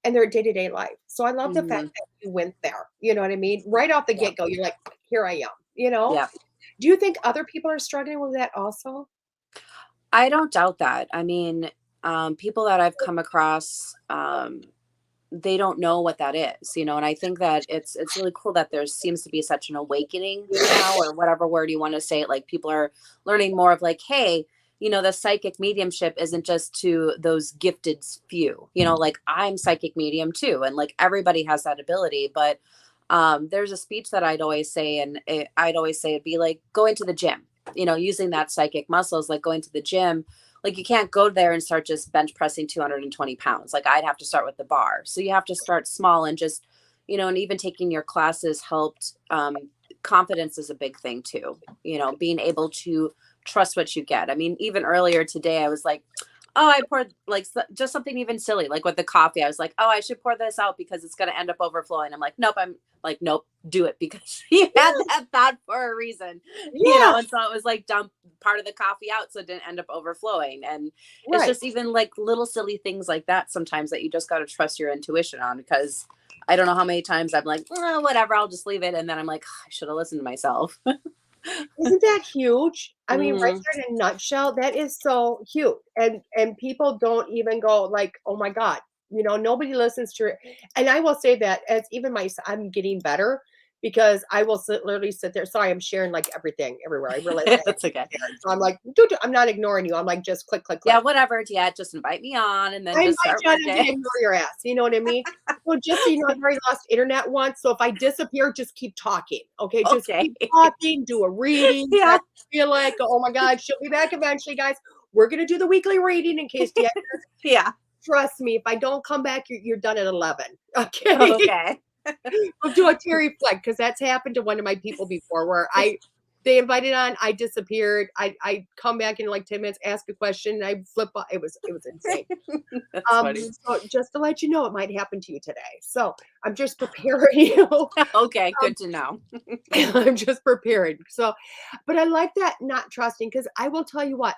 and their day-to-day life. So I love the fact Mhm. that you went there. You know what I mean? Right off the Yep. get-go, you're like, here I am. Yep. Do you think other people are struggling with that also? I don't doubt that. I mean, people that I've come across, they don't know what that is, and I think that it's really cool that there seems to be such an awakening now, or whatever word you want to say it. Like people are learning more of like, hey, the psychic mediumship isn't just to those gifted few, like I'm psychic medium too, and like everybody has that ability. But there's a speech that I'd always say, and I'd always say it'd be like going to the gym, using that psychic muscles, like going to the gym. Like you can't go there and start just bench pressing 220 pounds. Like I'd have to start with the bar. So you have to start small and just, and even taking your classes helped. Confidence is a big thing too, being able to trust what you get. I mean, even earlier today, I was like, oh, I poured like just something even silly, like with the coffee. I was like, oh, I should pour this out because it's going to end up overflowing. I'm like, nope. I'm like, nope, do it because you had that thought for a reason, Yeah, And so it was like dump part of the coffee out so it didn't end up overflowing. And it's right. just even like little silly things like that sometimes that you just got to trust your intuition on, because I don't know how many times I'm like, oh, whatever, I'll just leave it. And then I'm like, oh, I should have listened to myself. Isn't that huge? I mean, right Mhm. there in a nutshell, that is so huge. And people don't even go like, "Oh my God," nobody listens to it. And I will say that as even I'm getting better because I will literally sit there. Sorry, I'm sharing like everything everywhere. I realize I have That's okay. to share. So I'm like, dude, I'm not ignoring you. I'm like, just click, click, Yeah, click. whatever. Yeah, just invite me on and then I just invite start you on and then working. ignore your ass. You know what I mean? So just so you know, I've already lost internet once. So if I disappear, just keep talking. Okay. Just Okay. keep talking, do a reading. Yeah. That's feel like, oh my God, she'll be back eventually, guys. We're gonna do the weekly reading in case DeEtte. Yeah. Trust me, if I don't come back, you're done at 11. Okay. Okay. We'll do a Terry flag because that's happened to one of my people before where they invited on, I disappeared. I come back in like 10 minutes, ask a question, and I flip off. It was insane. That's funny. So just to let you know, it might happen to you today. So I'm just preparing you. Okay, good to know. I'm just preparing. So, but I like that not trusting because I will tell you what,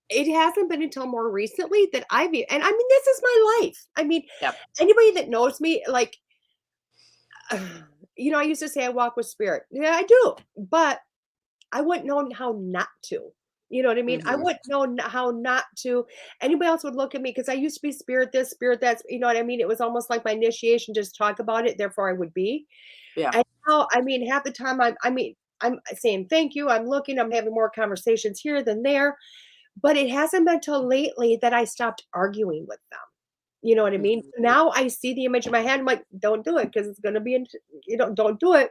it hasn't been until more recently that and I mean, this is my life. I mean, Yep. anybody that knows me, like, I used to say I walk with spirit. Yeah, I do. But I wouldn't know how not to. You know what I mean? I Hmm. wouldn't know how not to. Anybody else would look at me because I used to be spirit this, spirit that. You know what I mean? It was almost like my initiation, just talk about it. Therefore, I would be. Yeah. And now, I mean, half the time, I'm saying thank you. I'm looking. I'm having more conversations here than there. But it hasn't been till lately that I stopped arguing with them. You know what I mean? Hmm. Now I see the image in my head. I'm like, don't do it because it's going to be, don't do it.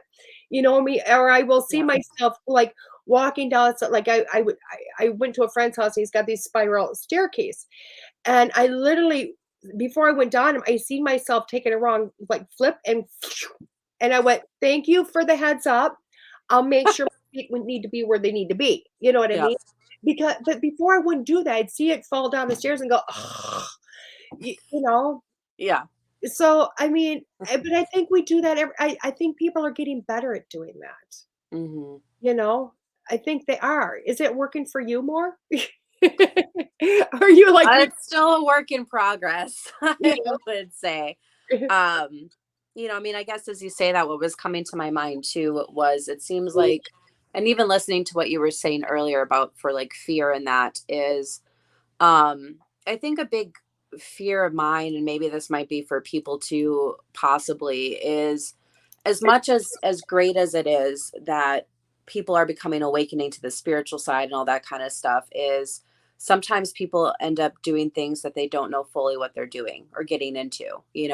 You know what I mean? Or I will see Yeah. myself like walking down. So like I went to a friend's house. And he's got these spiral staircase, and I literally before I went down him, I see myself taking a wrong like flip and I went, thank you for the heads up. I'll make sure my feet would need to be where they need to be. You know what I Yeah. mean? Because but before I wouldn't do that. I'd see it fall down the stairs and go, you know. Yeah. So I mean, but I think we do that. I think people are getting better at doing that. Hmm. You know, I think they are. Is it working for you more? Are you like me? It's still a work in progress, You I would say. Um, I mean, I guess as you say that, what was coming to my mind too was it seems know? like, and even listening to what you were saying earlier about for like fear and that is, I think a big fear of mine, and maybe this might be for people too, possibly, is as much as great as it is that people are becoming awakening to the spiritual side and all that kind of stuff, is sometimes people end up doing things that they don't know fully what they're doing or getting into,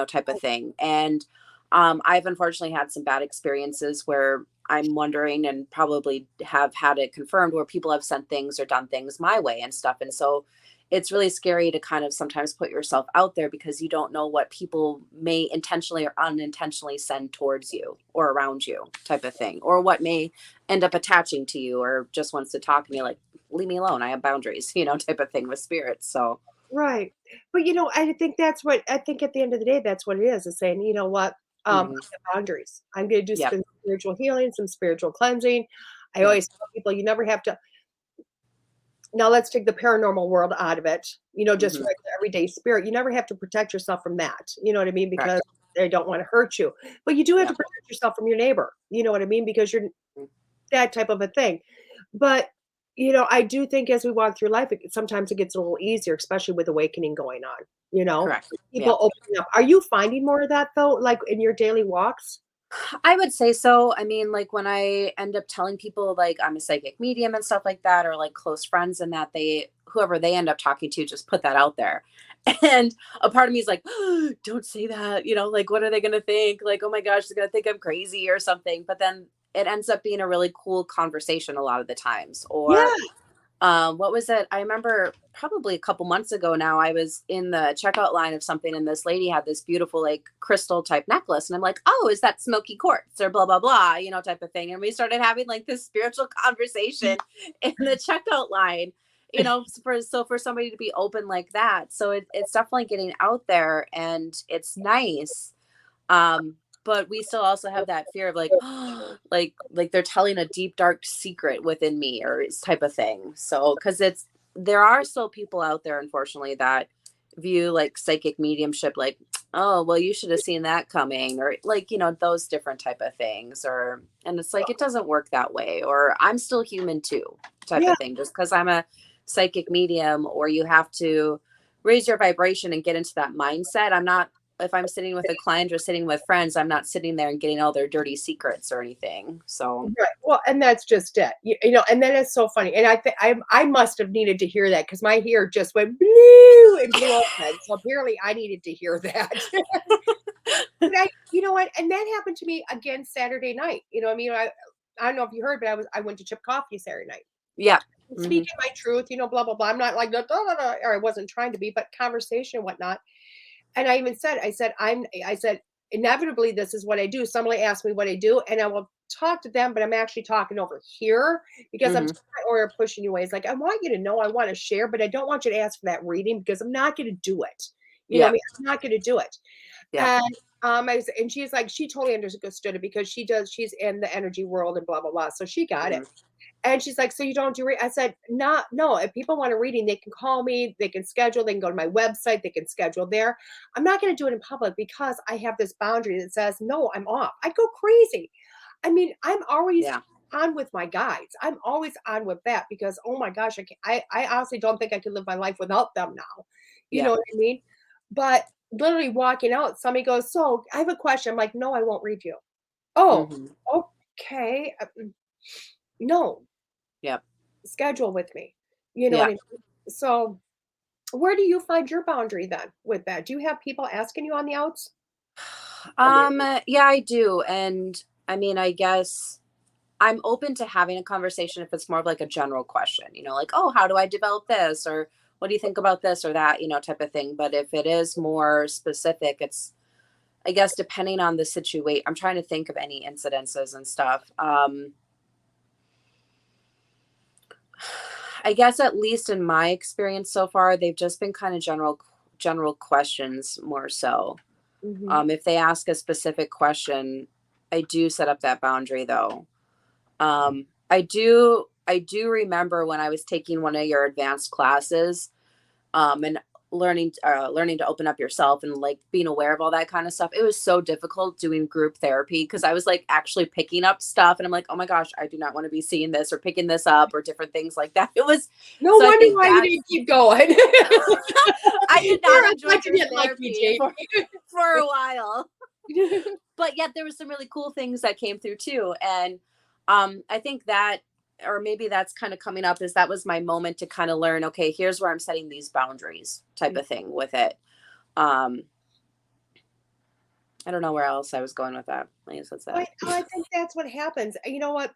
type of thing. And I've unfortunately had some bad experiences where I'm wondering, and probably have had it confirmed, where people have sent things or done things my way and stuff. And so it's really scary to kind of sometimes put yourself out there because you don't know what people may intentionally or unintentionally send towards you or around you type of thing, or what may end up attaching to you or just wants to talk and you're like, leave me alone. I have boundaries, type of thing with spirits. So, Right. But, I think that's what I think at the end of the day, that's what it is saying, you know what? I mhm. have boundaries. I'm going to do Yep. some spiritual healing, some spiritual cleansing. I Yep. always tell people you never have to. Now let's take the paranormal world out of it. Just Hmm. regular everyday spirit. You never have to protect yourself from that. You know what I mean? Because Correct. they don't want to hurt you. But you do have to Yep. protect yourself from your neighbor. You know what I mean? Because you're Mhm. that type of a thing. But, I do think as we walk through life, sometimes it gets a little easier, especially with awakening going on, you know? Correct. People Yep. opening up. Are you finding more of that though, like in your daily walks? I would say so. I mean, like when I end up telling people like I'm a psychic medium and stuff like that, or like close friends and that whoever they end up talking to, just put that out there. And a part of me is like, oh, don't say that, like what are they going to think? Like, oh my gosh, they're going to think I'm crazy or something. But then it ends up being a really cool conversation a lot of the times. Yeah. Or what was it? I remember probably a couple months ago now, I was in the checkout line of something and this lady had this beautiful like crystal type necklace. And I'm like, oh, is that smoky quartz or blah, blah, blah, type of thing. And we started having like this spiritual conversation in the checkout line, for somebody to be open like that. So it's definitely getting out there and it's nice. But we still also have that fear of like, like they're telling a deep, dark secret within me or type of thing. So, because there are still people out there, unfortunately, that view like psychic mediumship, like, oh, well, you should have seen that coming, or like, those different type of things, and it's like, it doesn't work that way, or I'm still human too, type Yeah. of thing. Just because I'm a psychic medium, or you have to raise your vibration and get into that mindset. I'm not if I'm sitting with a client or sitting with friends, I'm not sitting there and getting all their dirty secrets or anything. So, Right. Well, and that's just it. And then it's so funny. And I think I must have needed to hear that because my hair just went blue and blew open. So apparently I needed to hear that. But you know what? And that happened to me again Saturday night. I don't know if you heard, but I went to Chip Coffee Saturday night. yeah. Hmm. Speaking my truth, blah blah blah. I'm not like or I wasn't trying to be, but conversation and whatnot. And I even said, I said, inevitably, this is what I do. Somebody asked me what I do, and I will talk to them, but I'm actually talking over here because I'm Hmm. or pushing you away. It's like, I want you to know, I want to share, but I don't want you to ask for that reading because I'm not going to do it. You know what I Yeah. mean? I'm not going to do it. Yeah. And and she's like, she totally understood it because she's in the energy world and blah, blah, blah. So she got it. Hmm. And she's like, "So you don't do I said, no, if people want a reading, they can call me, they can schedule, they can go to my website, they can schedule there. I'm not going to do it in public because I have this boundary that says, no, I'm off. I go crazy. I mean, I'm always Yeah. on with my guides. I'm always on with that because, oh my gosh, I honestly don't think I could live my life without them now. You know Yeah. what I mean? But literally walking out, somebody goes, so I have a question. I'm like, no, I won't read you. Oh, Hmm. okay. No, Yep. schedule with me. You know what Yeah. I mean? So, where do you find your boundary then with that? Do you have people asking you on the outs? Yeah, I do. And I mean, I guess I'm open to having a conversation if it's more of like a general question, like, oh, how do I develop this? Or what do you think about this or that, type of thing. But if it is more specific, it's, I guess, depending on the situation. I'm trying to think of any incidences and stuff. I guess at least in my experience so far, they've just been kind of general questions more so. Mhm. If they ask a specific question, I do set up that boundary though. I do remember when I was taking one of your advanced classes, and learning to open up yourself and like being aware of all that kind of stuff. It was so difficult doing group therapy because I was like actually picking up stuff and I'm like, oh my gosh, I do not want to be seeing this or picking this up or different things like that. It was No so I wonder think why you that's didn't keep going. I did not You're enjoy lucky you group didn't like me, therapy for Jamie. for a while. But yet there was some really cool things that came through too. And I think that, or maybe that's kind of coming up, is that was my moment to kind of learn, okay, here's where I'm setting these boundaries type of thing with it. um I don't know where else I was going with that. I guess that's that. I think that's what happens. You know what?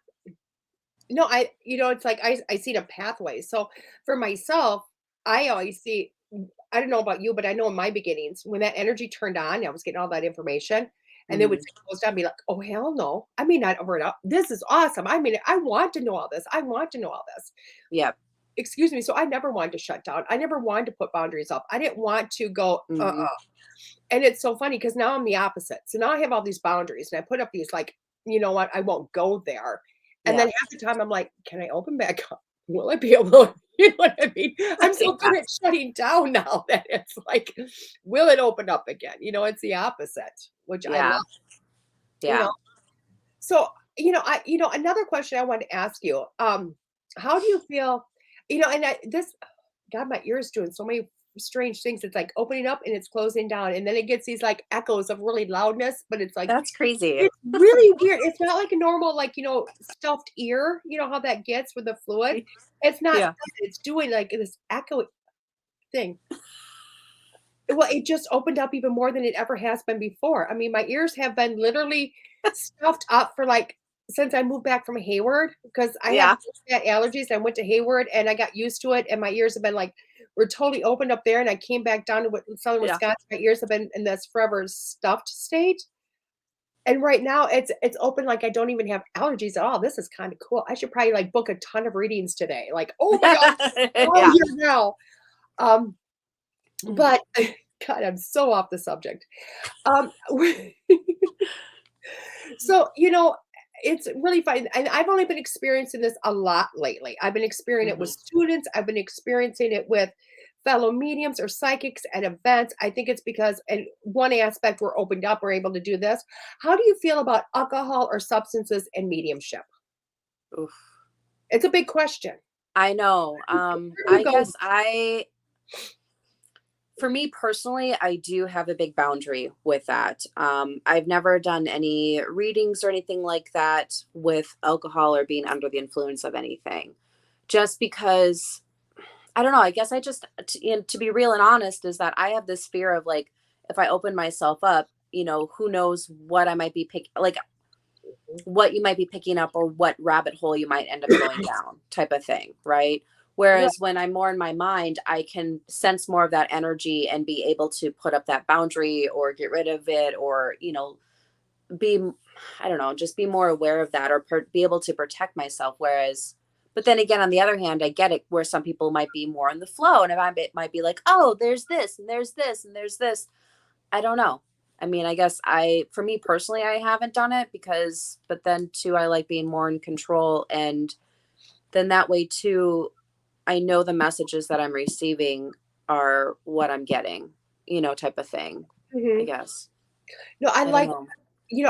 No, it's like I see the pathway. So for myself, I always see, I don't know about you, but I know in my beginnings, when that energy turned on, I was getting all that information, and then would Mhm. close down, be like, "Oh, hell no. I mean, not over it up. This is awesome. I mean, I want to know all this. I want to know all this." Yep. Excuse me. So I never wanted to shut down. I never wanted to put boundaries up. I didn't want to go, Mhm. And it's so funny because now I'm the opposite. So now I have all these boundaries and I put up these like, you know what, I won't go there. And then Yeah. half the time I'm like, can I open back up? Will I be able to? You know what I mean? I'm so Yeah. good at shutting down now that it's like, will it open up again? It's the opposite, which I Yeah. love, you know. Yeah. So, another question I want to ask you, how do you feel, and this, God, my ears doing so many strange things. It's like opening up and it's closing down, and then it gets these like echoes of really loudness, but it's like That's crazy. it's really weird. It's not like a normal, like, stuffed ear, how that gets with the fluid. It's not Yeah. that, it's doing like this echo thing. Well, it just opened up even more than it ever has been before. I mean, my ears have been literally stuffed up for like since I moved back from Hayward because I have Yeah. bad allergies. I went to Hayward and I got used to it, and my ears have been like were totally opened up there. And I came back down to southern Yeah. Wisconsin. My ears have been in this forever stuffed state. And right now it's open like I don't even have allergies at all. This is kind of cool. I should probably like book a ton of readings today. Like, oh my God, all Yeah. here now. Um, Mm. but God, I'm so off the subject. Um, so, it's really fun. And I've only been experiencing this a lot lately. I've been experiencing it with Mhm. students. I've been experiencing it with fellow mediums or psychics at events. I think it's because, in one aspect, we're opened up, we're able to do this. How do you feel about alcohol or substances and mediumship? Oof. It's a big question. I know. Where do you I go? guess for me personally, I do have a big boundary with that. I've never done any readings or anything like that with alcohol or being under the influence of anything. Just because I don't know, I guess and to be real and honest is that I have this fear of like if I open myself up, who knows what I might be like what you might be picking up or what rabbit hole you might end up going down type of thing, right? Right. Whereas when I'm more in my mind, I can sense more of that energy and be able to put up that boundary or get rid of it or, be, I don't know, just be more aware of that or be able to protect myself. Whereas, but then again, on the other hand, I get it where some people might be more in the flow and if it might be like, oh, there's this and there's this and there's this. I don't know. I mean, I guess for me personally, I haven't done it but then too, I like being more in control. And then that way too, I know the messages that I'm receiving are what I'm getting, type of thing, I Mhm. guess. No, I I don't like know.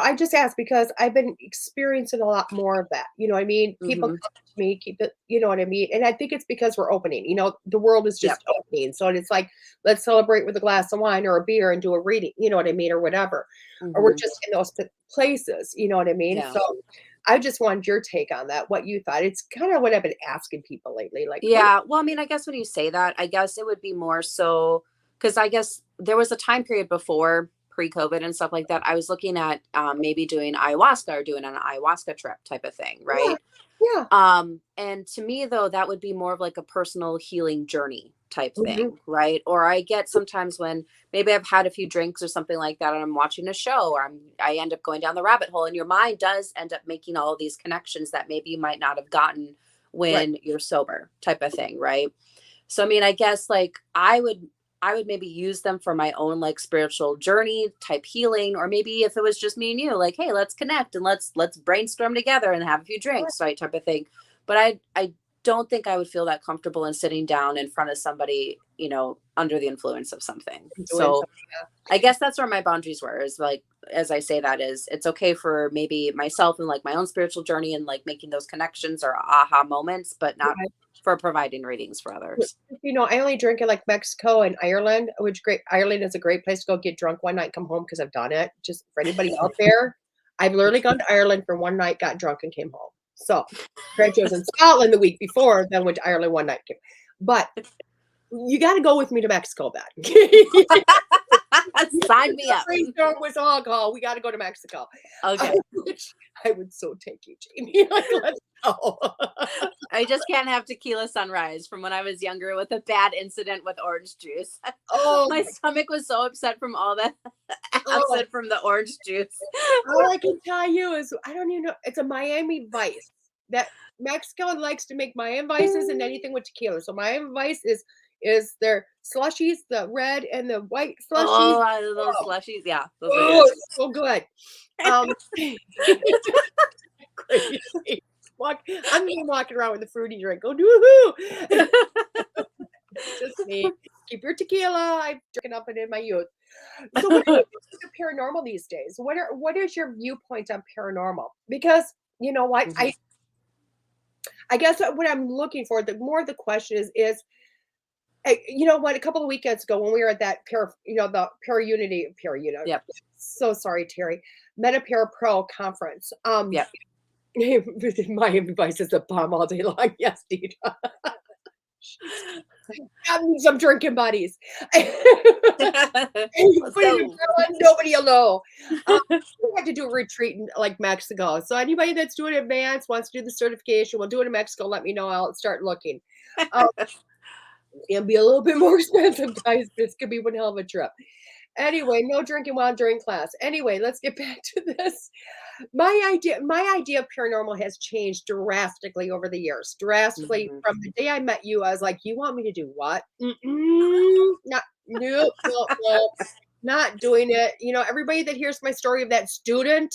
I just asked because I've been experiencing a lot more of that. You know what I mean? People Hmm. come to me, keep it, you know what I mean? And I think it's because we're opening. The world is Yep. just opening. So it's like, let's celebrate with a glass of wine or a beer and do a reading, you know what I mean? Or whatever. Or we're Hmm. just in those places, you know what I mean? Yeah. So I just wanted your take on that, what you thought. It's kind of what I've been asking people lately. Like, what? Yeah. Well, I mean, I guess when you say that, I guess it would be more so because I guess there was a time period before pre-COVID and stuff like that. I was looking at maybe doing ayahuasca or doing an ayahuasca trip type of thing, Yeah. right? Yeah. And to me though, that would be more of like a personal healing journey type Mhm. thing, right? Or I get sometimes when maybe I've had a few drinks or something like that and I'm watching a show or I end up going down the rabbit hole and your mind does end up making all of these connections that maybe you might not have gotten Right. when you're sober type of thing, right? So I mean, I guess like I would maybe use them for my own like spiritual journey type healing or maybe if it was just me and you like hey let's connect and let's brainstorm together and have a few Right. drinks right type of thing but I don't think I would feel that comfortable in sitting down in front of somebody under the influence of something Doing so something. I guess that's where my boundaries were is like as I say that is it's okay for maybe myself and like my own spiritual journey and like making those connections or aha moments but not Yeah. for providing readings for others. I only drink in like Mexico and Ireland, which great Ireland is a great place to go get drunk one night, come home because I've done it. Just for anybody out there, I've literally gone to Ireland for one night, got drunk, and came home. So, granted, I was in Scotland the week before, then went to Ireland one night. But you got to go with me to Mexico then. Sign me up. Brainstorm with alcohol. We got to go to Mexico. Okay. I would so take you, Jamie. Like, let's go. I just can't have tequila sunrise from when I was younger with a bad incident with orange juice. Oh, My stomach was so upset from all the acid from the orange juice. All I can tell you is I don't even know. It's a Miami Vice. That Mexico likes to make Miami Vices and anything with tequila. So Miami Vice is their slushies, the red and the white slushies. Oh, those slushies. Yeah. Those are Oh, good. it's so good. Crazy. I'm even walking around with a fruity drink. Go woohoo! Just me. Keep your tequila. I'm drinking up it in my youth. So what do you think of paranormal these days? What is your viewpoint on paranormal? Because you know what, I guess what I'm looking for, the more the question is you know what, a couple of weekends ago when we were at that the Unity. Yep. So sorry, Terry. Meta Pro conference. Yep. My advice is a bomb all day long. Yes, Deed. Some drinking buddies. Nobody will know. We had to do a retreat in like Mexico. So anybody that's doing advanced wants to do the certification, we'll do it in Mexico. Let me know. I'll start looking. It'll be a little bit more expensive, guys. This could be one hell of a trip. Anyway, no drinking while during class. Anyway, let's get back to this. My idea of paranormal has changed drastically over the years. Drastically. From the day I met you, I was like, you want me to do what? No, not doing it. You know, everybody that hears my story of that student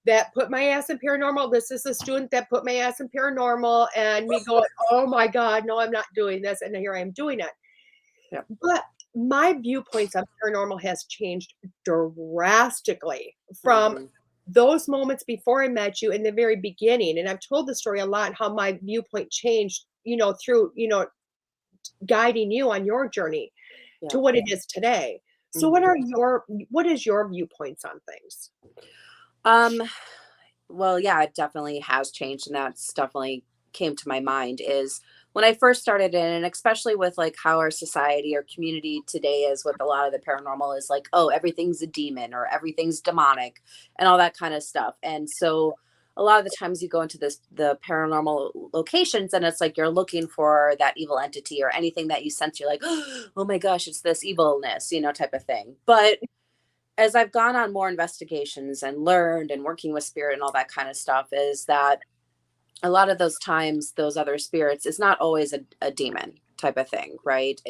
that put my ass in paranormal, this is the student that put my ass in paranormal, and me going, oh my God, no, I'm not doing this. And here I am doing it. Yep. But my viewpoints on paranormal has changed drastically from those moments before I met you in the very beginning. And I've told the story a lot, how my viewpoint changed, through, guiding you on your journey to what it is today. So what is your viewpoints on things? Well, yeah, it definitely has changed. And that's definitely came to my mind is when I first started in, and especially with like how our society or community today is with a lot of the paranormal is like, oh, everything's a demon or everything's demonic and all that kind of stuff. And so a lot of the times you go into the paranormal locations and it's like you're looking for that evil entity or anything that you sense. You're like, oh my gosh, it's this evilness, type of thing. But as I've gone on more investigations and learned and working with spirit and all that kind of stuff is that a lot of those times, those other spirits, it's not always a demon type of thing, right?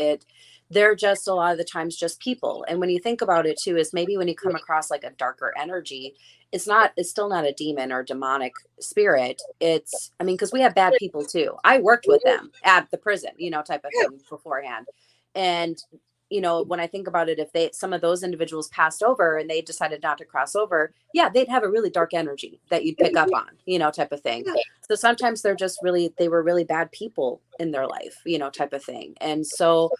They're just a lot of the times just people. And when you think about it too, is maybe when you come across like a darker energy, it's still not a demon or demonic spirit. Because we have bad people too. I worked with them at the prison, type of thing beforehand. And when I think about it, if some of those individuals passed over and they decided not to cross over, they'd have a really dark energy that you'd pick up on, type of thing. So sometimes they were really bad people in their life, type of thing. And so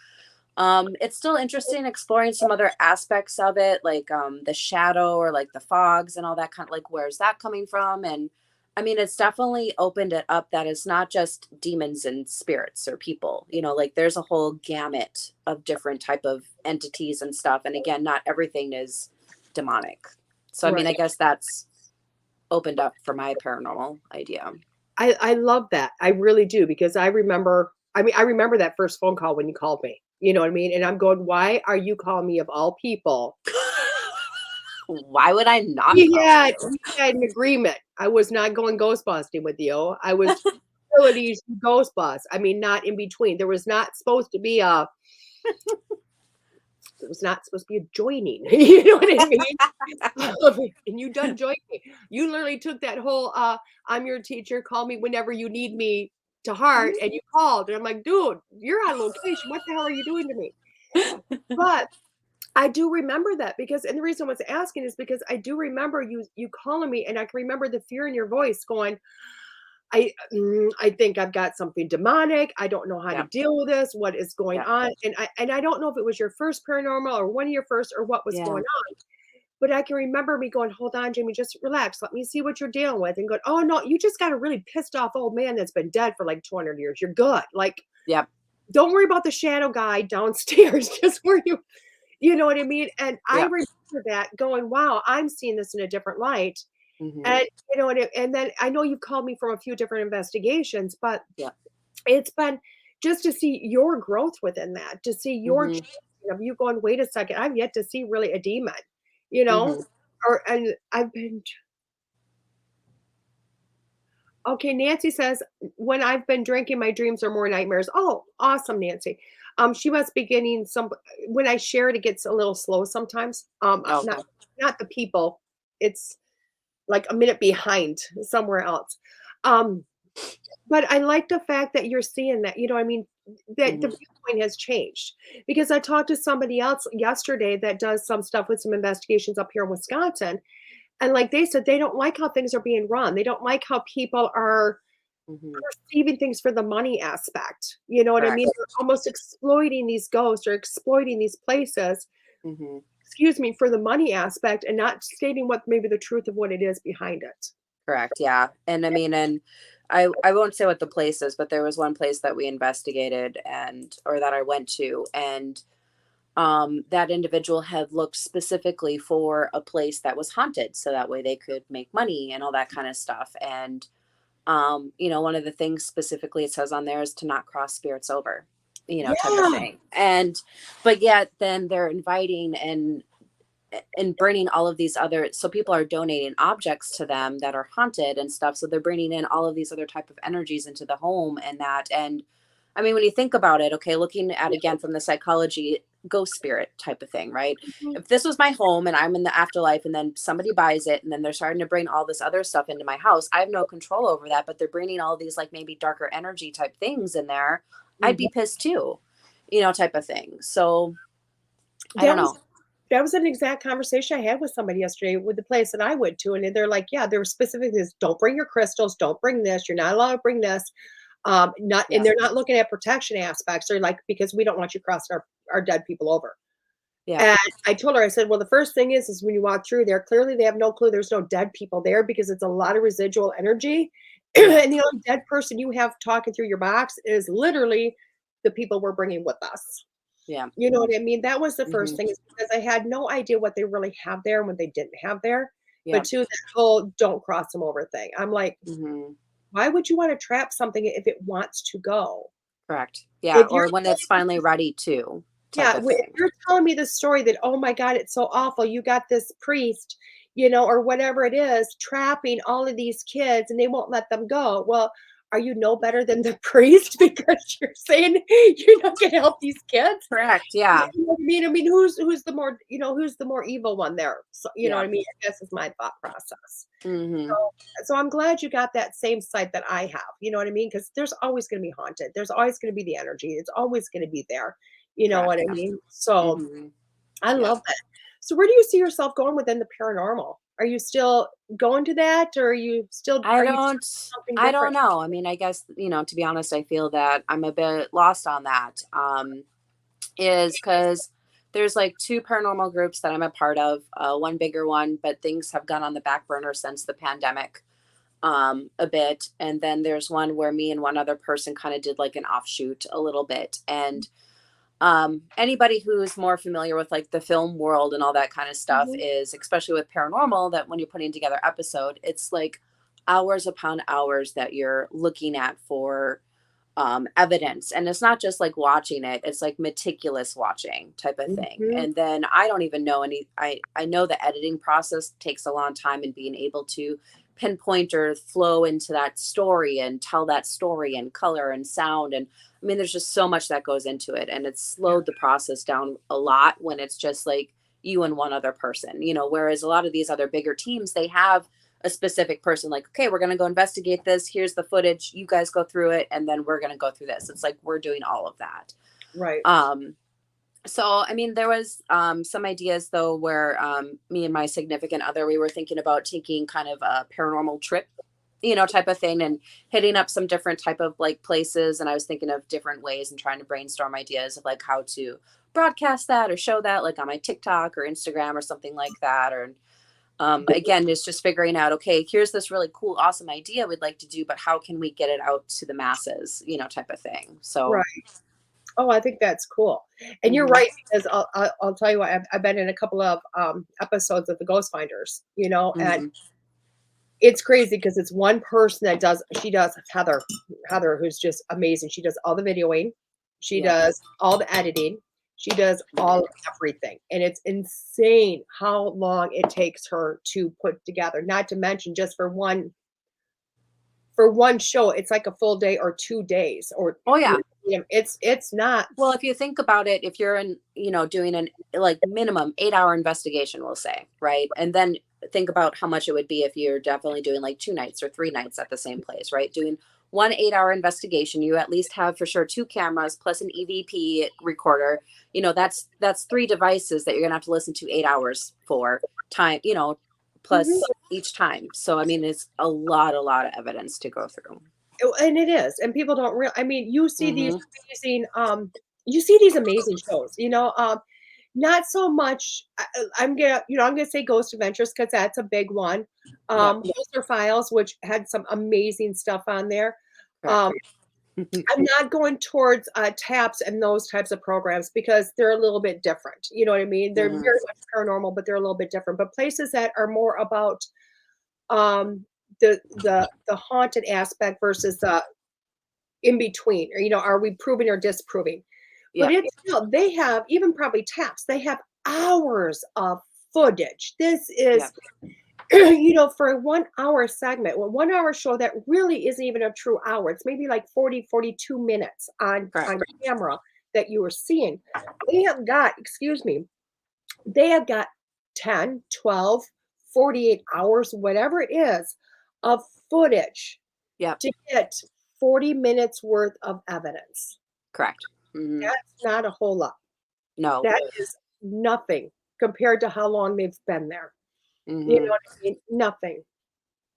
it's still interesting exploring some other aspects of it, like the shadow or like the fogs and all that kind of like, where's that coming from? And it's definitely opened it up that it's not just demons and spirits or people, like there's a whole gamut of different type of entities and stuff. And again, not everything is demonic. So, I guess that's opened up for my paranormal idea. I love that. I really do, because I remember that first phone call when you called me, you know what I mean? And I'm going, why are you calling me of all people? Why would I not? We had an agreement. I was not going ghost busting with you. I was facilities ghost bust. Not in between. There was not supposed to be a joining. You know what I mean? And you done joined me. You literally took that whole I'm your teacher, call me whenever you need me to heart, and you called. And I'm like, dude, you're on location. What the hell are you doing to me? But I do remember that, and the reason I was asking is because I do remember you calling me, and I can remember the fear in your voice going, I think I've got something demonic. I don't know how to deal with this. What is going on? And I don't know if it was your first paranormal or one of your first or what was going on. But I can remember me going, hold on, Jamie, just relax. Let me see what you're dealing with. And go, oh no, you just got a really pissed off old man that's been dead for like 200 years. You're good. Like, don't worry about the shadow guy downstairs. Just where You know what I mean? And I Yeah. remember that going, wow, I'm seeing this in a different light. Mm-hmm. And, and then I know you've called me from a few different investigations, but Yeah. it's been just to see your growth within that, to see your Mm-hmm. changing of you going, wait a second, I've yet to see really a demon, you know? Mm-hmm. And I've been okay, Nancy says, when I've been drinking, my dreams are more nightmares. Oh, awesome, Nancy. She must be getting some when I share it, it gets a little slow sometimes. Okay. Not the people. It's like a minute behind somewhere else. Um, but I like the fact that you're seeing that, I mean, that the Mm-hmm. viewpoint has changed. Because I talked to somebody else yesterday that does some stuff with some investigations up here in Wisconsin, and like they said, they don't like how things are being run. They don't like how people are Mm-hmm. perceiving things for the money aspect. You know what I mean? Correct. They're almost exploiting these ghosts or exploiting these places, Mm-hmm. excuse me, for the money aspect and not stating what maybe the truth of what it is behind it. Correct. Yeah. And I mean, and I won't say what the place is, but there was one place that we investigated or that I went to, and that individual had looked specifically for a place that was haunted. So that way they could make money and all that kind of stuff. And, one of the things specifically it says on there is to not cross spirits over, type of Yeah. thing. But yet then they're inviting and bringing all of these other, so people are donating objects to them that are haunted and stuff, so they're bringing in all of these other type of energies into the home. And I mean, when you think about it, okay, looking at again from the psychology, ghost spirit type of thing, right? Mhm. If this was my home and I'm in the afterlife and then somebody buys it and then they're starting to bring all this other stuff into my house, I have no control over that, but they're bringing all these like maybe darker energy type things in there, I'd be pissed too, type of thing. So I don't That was know. that was an exact conversation I had with somebody yesterday with the place that I went to, and they're like, "Yeah, there were specific things. Don't bring your crystals. Don't bring this. You're not allowed to bring this." Not, and Yeah. they're not looking at protection aspects. They're like, because we don't want you crossing our dead people over. Yeah. And I told her, I said, well, the first thing is when you walk through there, clearly they have no clue there's no dead people there because it's a lot of residual energy. Yeah. And the only dead person you have talking through your box is literally the people we're bringing with us. Yeah. You know what I mean? That was the first Hmm. thing, is because I had no idea what they really have there and what they didn't have there. Yeah. But two, that whole don't cross them over thing. I'm like, Hmm. why would you want to trap something if it wants to go? Correct. Yeah. If you're Or when it's finally ready to type Yeah, of if thing. you're telling me the story that, "Oh my god, it's so awful, you got this priest," or whatever it is, trapping all of these kids and they won't let them go. Well, are you no better than the priest because you're saying you're not gonna help these kids? Correct. You Yeah. know what I mean? I mean, who's the more evil one there? So, you know Yeah. what I mean? I guess is my thought process. Hmm. So I'm glad you got that same sight that I have, you know what I mean? Because there's always gonna be haunted. There's always gonna be the energy. It's always gonna be there. You know Correct. what I Yeah. mean? So Hmm. I Yeah. love that. So where do you see yourself going within the paranormal? Are you still going to that, or I are you don't, trying something I don't different? know. I mean, I guess, to be honest, I feel that I'm a bit lost on that. Is because there's like two paranormal groups that I'm a part of, one bigger one, but things have gone on the back burner since the pandemic, a bit. And then there's one where me and one other person kind of did like an offshoot a little bit. And anybody who's more familiar with like the film world and all that kind of stuff Mhm. is, especially with paranormal, that when you're putting together episode, it's like hours upon hours that you're looking at for evidence. And it's not just like watching it, it's like meticulous watching type of thing. Mhm. And then I don't even know I know the editing process takes a long time, and being able to pinpoint or flow into that story and tell that story and color and sound. And I mean, there's just so much that goes into it, and it's slowed the process down a lot when it's just like you and one other person, whereas a lot of these other bigger teams, they have a specific person, like, okay, we're going to go investigate this, here's the footage, you guys go through it, and then we're going to go through this. It's like we're doing all of that. Right. So I mean, there was some ideas though where me and my significant other, we were thinking about taking kind of a paranormal trip, type of thing, and hitting up some different type of like places. And I was thinking of different ways and trying to brainstorm ideas of like how to broadcast that or show that like on my TikTok or Instagram or something like that. Or again, it's just figuring out, okay, here's this really cool, awesome idea we'd like to do, but how can we get it out to the masses, type of thing. So Right. Oh, I think that's cool. And you're Mhm. right, because I'll tell you what, I've been in a couple of episodes of the Ghost Finders, and Mhm. it's crazy because it's one person that she does Heather, who's just amazing. She does all the videoing, she Yep. does all the editing, she does all Mhm. of everything. And it's insane how long it takes her to put together, not to mention just for one show, it's like a full day or 2 days or Oh yeah. it's not. Well, if you think about it, if you're doing an like minimum 8-hour investigation, we'll say, right? And then think about how much it would be if you're definitely doing like 2 nights or 3 nights at the same place, right? Doing one 8-hour investigation, you at least have for sure 2 cameras plus an EVP recorder. That's 3 devices that you're gonna have to listen to 8 hours for time, Mhm. plus each time. So I mean, it's a lot of evidence to go through. And it is, and people don't real I mean, Hmm. you see these amazing shows, not so much I'm gonna say Ghost Adventures because that's a big one. Yep. Holster Files, which had some amazing stuff on there. Correct. Um, I'm not going towards, TAPS and those types of programs because they're a little bit different, you know what I mean? They're Mhm. very much paranormal, but they're a little bit different, but places that are more about, um, the haunted aspect versus the in between, or are we proving or disproving? But Yep. it's still, they have, even probably taps, they have hours of footage. This is Yep. for a 1 hour segment, well, 1 hour show that really isn't even a true hour. It's maybe like 40, 42 minutes on Correct. camera that you are seeing. They have got, excuse me, they have got 10, 12, 48 hours, whatever it is, of footage Yep. to get 40 minutes worth of evidence. Correct. Mhm. That's not a whole lot. No. That is nothing compared to how long they've been there. You know Mhm. what I mean? Nothing.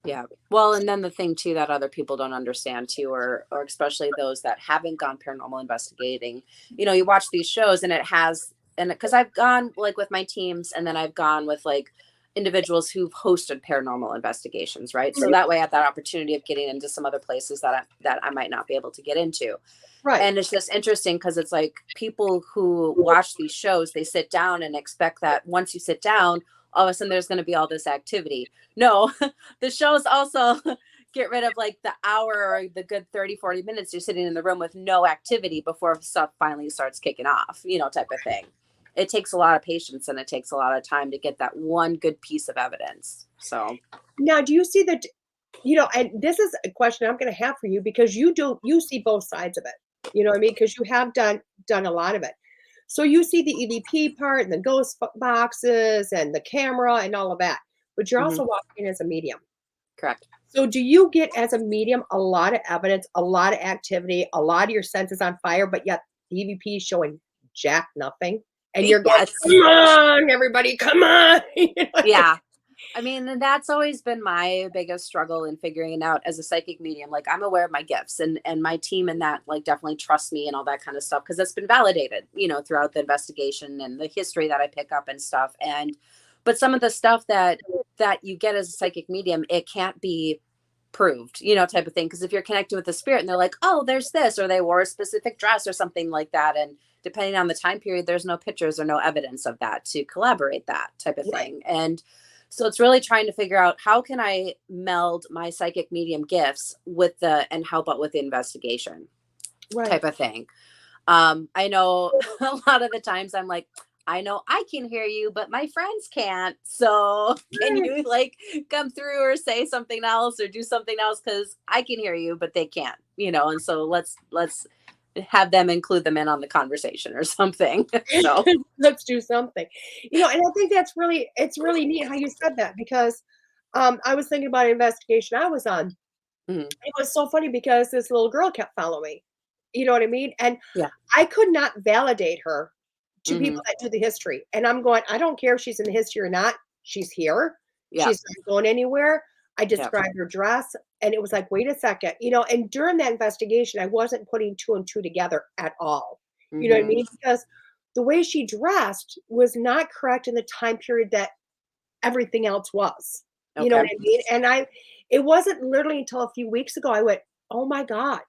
Yeah. Well, and then the thing too that other people don't understand too, or especially those that haven't gone paranormal investigating, you watch these shows and it has, and because I've gone like with my teams, and then I've gone with like individuals who've hosted paranormal investigations, right? So Mhm. that way I have that opportunity of getting into some other places that I might not be able to get into. Right. And it's just interesting because it's like people who watch these shows, they sit down and expect that once you sit down, all of a sudden there's going to be all this activity. No, the shows also get rid of like the hour or the good 30, 40 minutes you're sitting in the room with no activity before stuff finally starts kicking off, type of thing. It takes a lot of patience and it takes a lot of time to get that one good piece of evidence. So, Now, do you see that, and this is a question I'm gonna have for you because you see both sides of it. You know what I mean? Because you have done a lot of it. So you see the EVP part and the ghost boxes and the camera and all of that, but you're mhm, also walking in as a medium. correct. So do you get as a medium a lot of evidence, a lot of activity, a lot of your senses on fire, but yet the EVP is showing jack nothing? And you're going, Yes. come on, everybody, come on. Yeah. I mean, and that's always been my biggest struggle in figuring out as a psychic medium. Like I'm aware of my gifts, and my team and that like definitely trust me and all that kind of stuff because it's been validated, throughout the investigation and the history that I pick up and stuff. And but some of the stuff that you get as a psychic medium, it can't be proved, type of thing. Because if you're connected with the spirit and they're like, oh, there's this, or they wore a specific dress or something like that, and depending on the time period, there's no pictures or no evidence of that to collaborate that type of Right, thing. And so it's really trying to figure out how can I meld my psychic medium gifts with and help out with the investigation right. type of thing. I know a lot of the times I'm like, I know I can hear you, but my friends can't. So can Right. you like come through or say something else or do something else? Cause I can hear you, but they can't, and so let's have them include them in on the conversation or something. So Let's do something. And I think it's really neat how you said that because I was thinking about an investigation I was on. mhm. It was so funny because this little girl kept following me. You know what I mean? And Yeah. I could not validate her to people Hmm. that do the history. And I'm going, I don't care if she's in the history or not. She's here. Yeah. She's not going anywhere. I Yeah. described her dress and it was like, wait a second, and during that investigation, I wasn't putting two and two together at all. You know what I Hmm. mean? Because the way she dressed was not correct in the time period that everything else was. You know what Okay. I mean? And it wasn't literally until a few weeks ago I went, "Oh my god."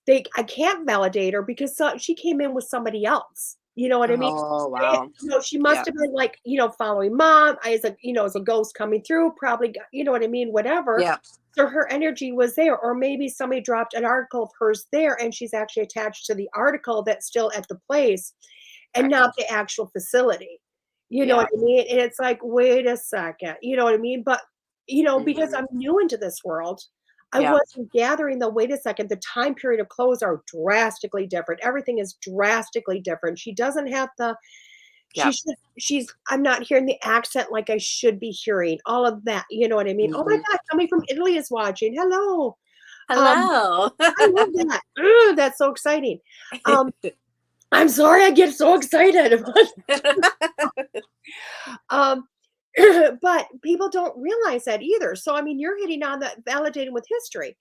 I can't validate her because she came in with somebody else. You know what I mean? Oh, wow. She must Yeah. have been like, following mom as a ghost coming through, probably, you know what I mean? Whatever. Yeah. So her energy was there, or maybe somebody dropped an article of hers there and she's actually attached to the article that's still at the place and not the actual facility. You know Yeah. what I mean? And it's like, wait a second, you know what I mean? But, because I'm new into this world, I Yeah. wasn't gathering the wait a second, the time period of clothes are drastically different. Everything is drastically different. She doesn't have the Yeah. I'm not hearing the accent like I should be hearing, all of that, you know what I mean? Oh my Mhm. god, somebody from Italy is watching. Hello. Hello. I love that. Ugh, that's so exciting. I'm sorry I get so excited. Um, but people don't realize that either. So, I mean, you're hitting on that validating with history.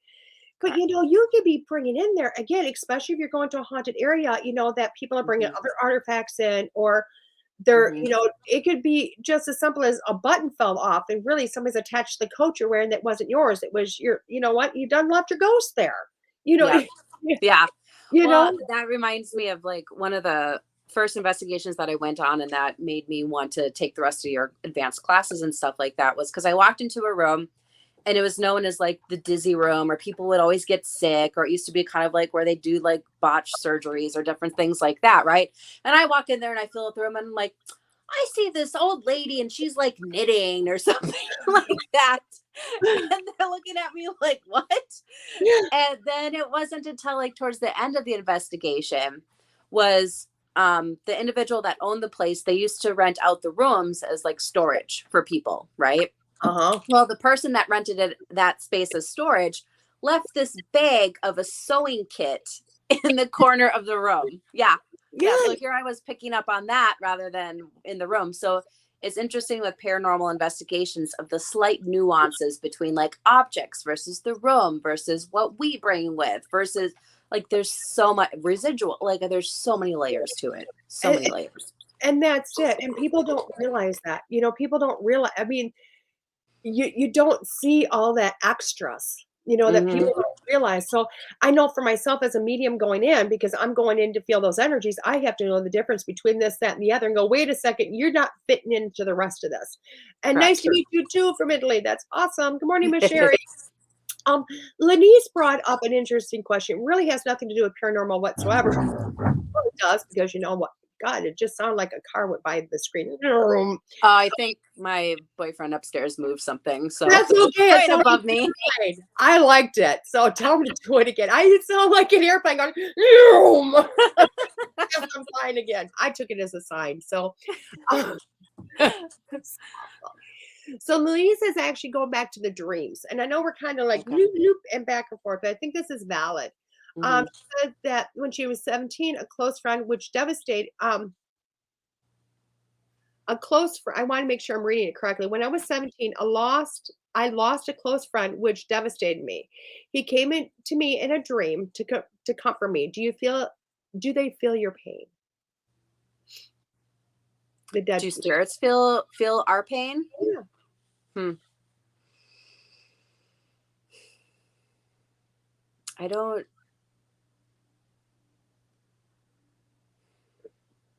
But, Correct. you could be bringing in there again, especially if you're going to a haunted area, that people are bringing Mhm. other artifacts in, or they're, Mhm. it could be just as simple as a button fell off and really somebody's attached to the coat you're wearing that wasn't yours. It was you know what? You done left your ghost there. You know, Yeah. Yeah. you Well, know? that reminds me of like one of the first investigations that I went on, and that made me want to take the rest of your advanced classes and stuff like that, was because I walked into a room and it was known as like the dizzy room, or people would always get sick, or it used to be kind of like where they do like botched surgeries or different things like that. Right. And I walk in there and I fill up the room and I'm like, I see this old lady and she's like knitting or something like that. And they're looking at me like, what? And then it wasn't until like towards the end of the investigation was the individual that owned the place, they used to rent out the rooms as like storage for people, right? Uh-huh. Well, the person that rented that space as storage left this bag of a sewing kit in the corner of the room. Yeah. Yeah. Yeah. So here I was picking up on that rather than in the room. So it's interesting with paranormal investigations of the slight nuances between like objects versus the room versus what we bring with versus like there's so much residual, like there's so many layers to it. So And, many layers. and that's it. And people don't realize that. People don't realize, I mean, you don't see all that extras, that Hmm. people don't realize. So I know for myself as a medium going in, because I'm going in to feel those energies, I have to know the difference between this, that, and the other and go, wait a second, you're not fitting into the rest of this. And nice Correct. to meet you too from Italy. That's awesome. Good morning, Miss Sherry. Um, Lenise brought up an interesting question. It really has nothing to do with paranormal whatsoever. Well, it does, because you know what? God, it just sounded like a car went by the screen. I think my boyfriend upstairs moved something, so That's okay. It right sounded above me. fine. I liked it. So tell me to do it again. I sound like an airplane going, "Vroom." Yes, I'm fine again. I took it as a sign. So, uh, so Louise is actually going back to the dreams. And I know we're kind of like Okay. loop, loop, and back and forth, but I think this is valid. Hmm. She said that when she was 17, a close friend, which devastated, a close friend, I want to make sure I'm reading it correctly. When I was 17, I lost a close friend, which devastated me. He came in to me in a dream to comfort me. Do they feel your pain? The dead Do people. spirits feel our pain? Yeah. Hmm. I don't.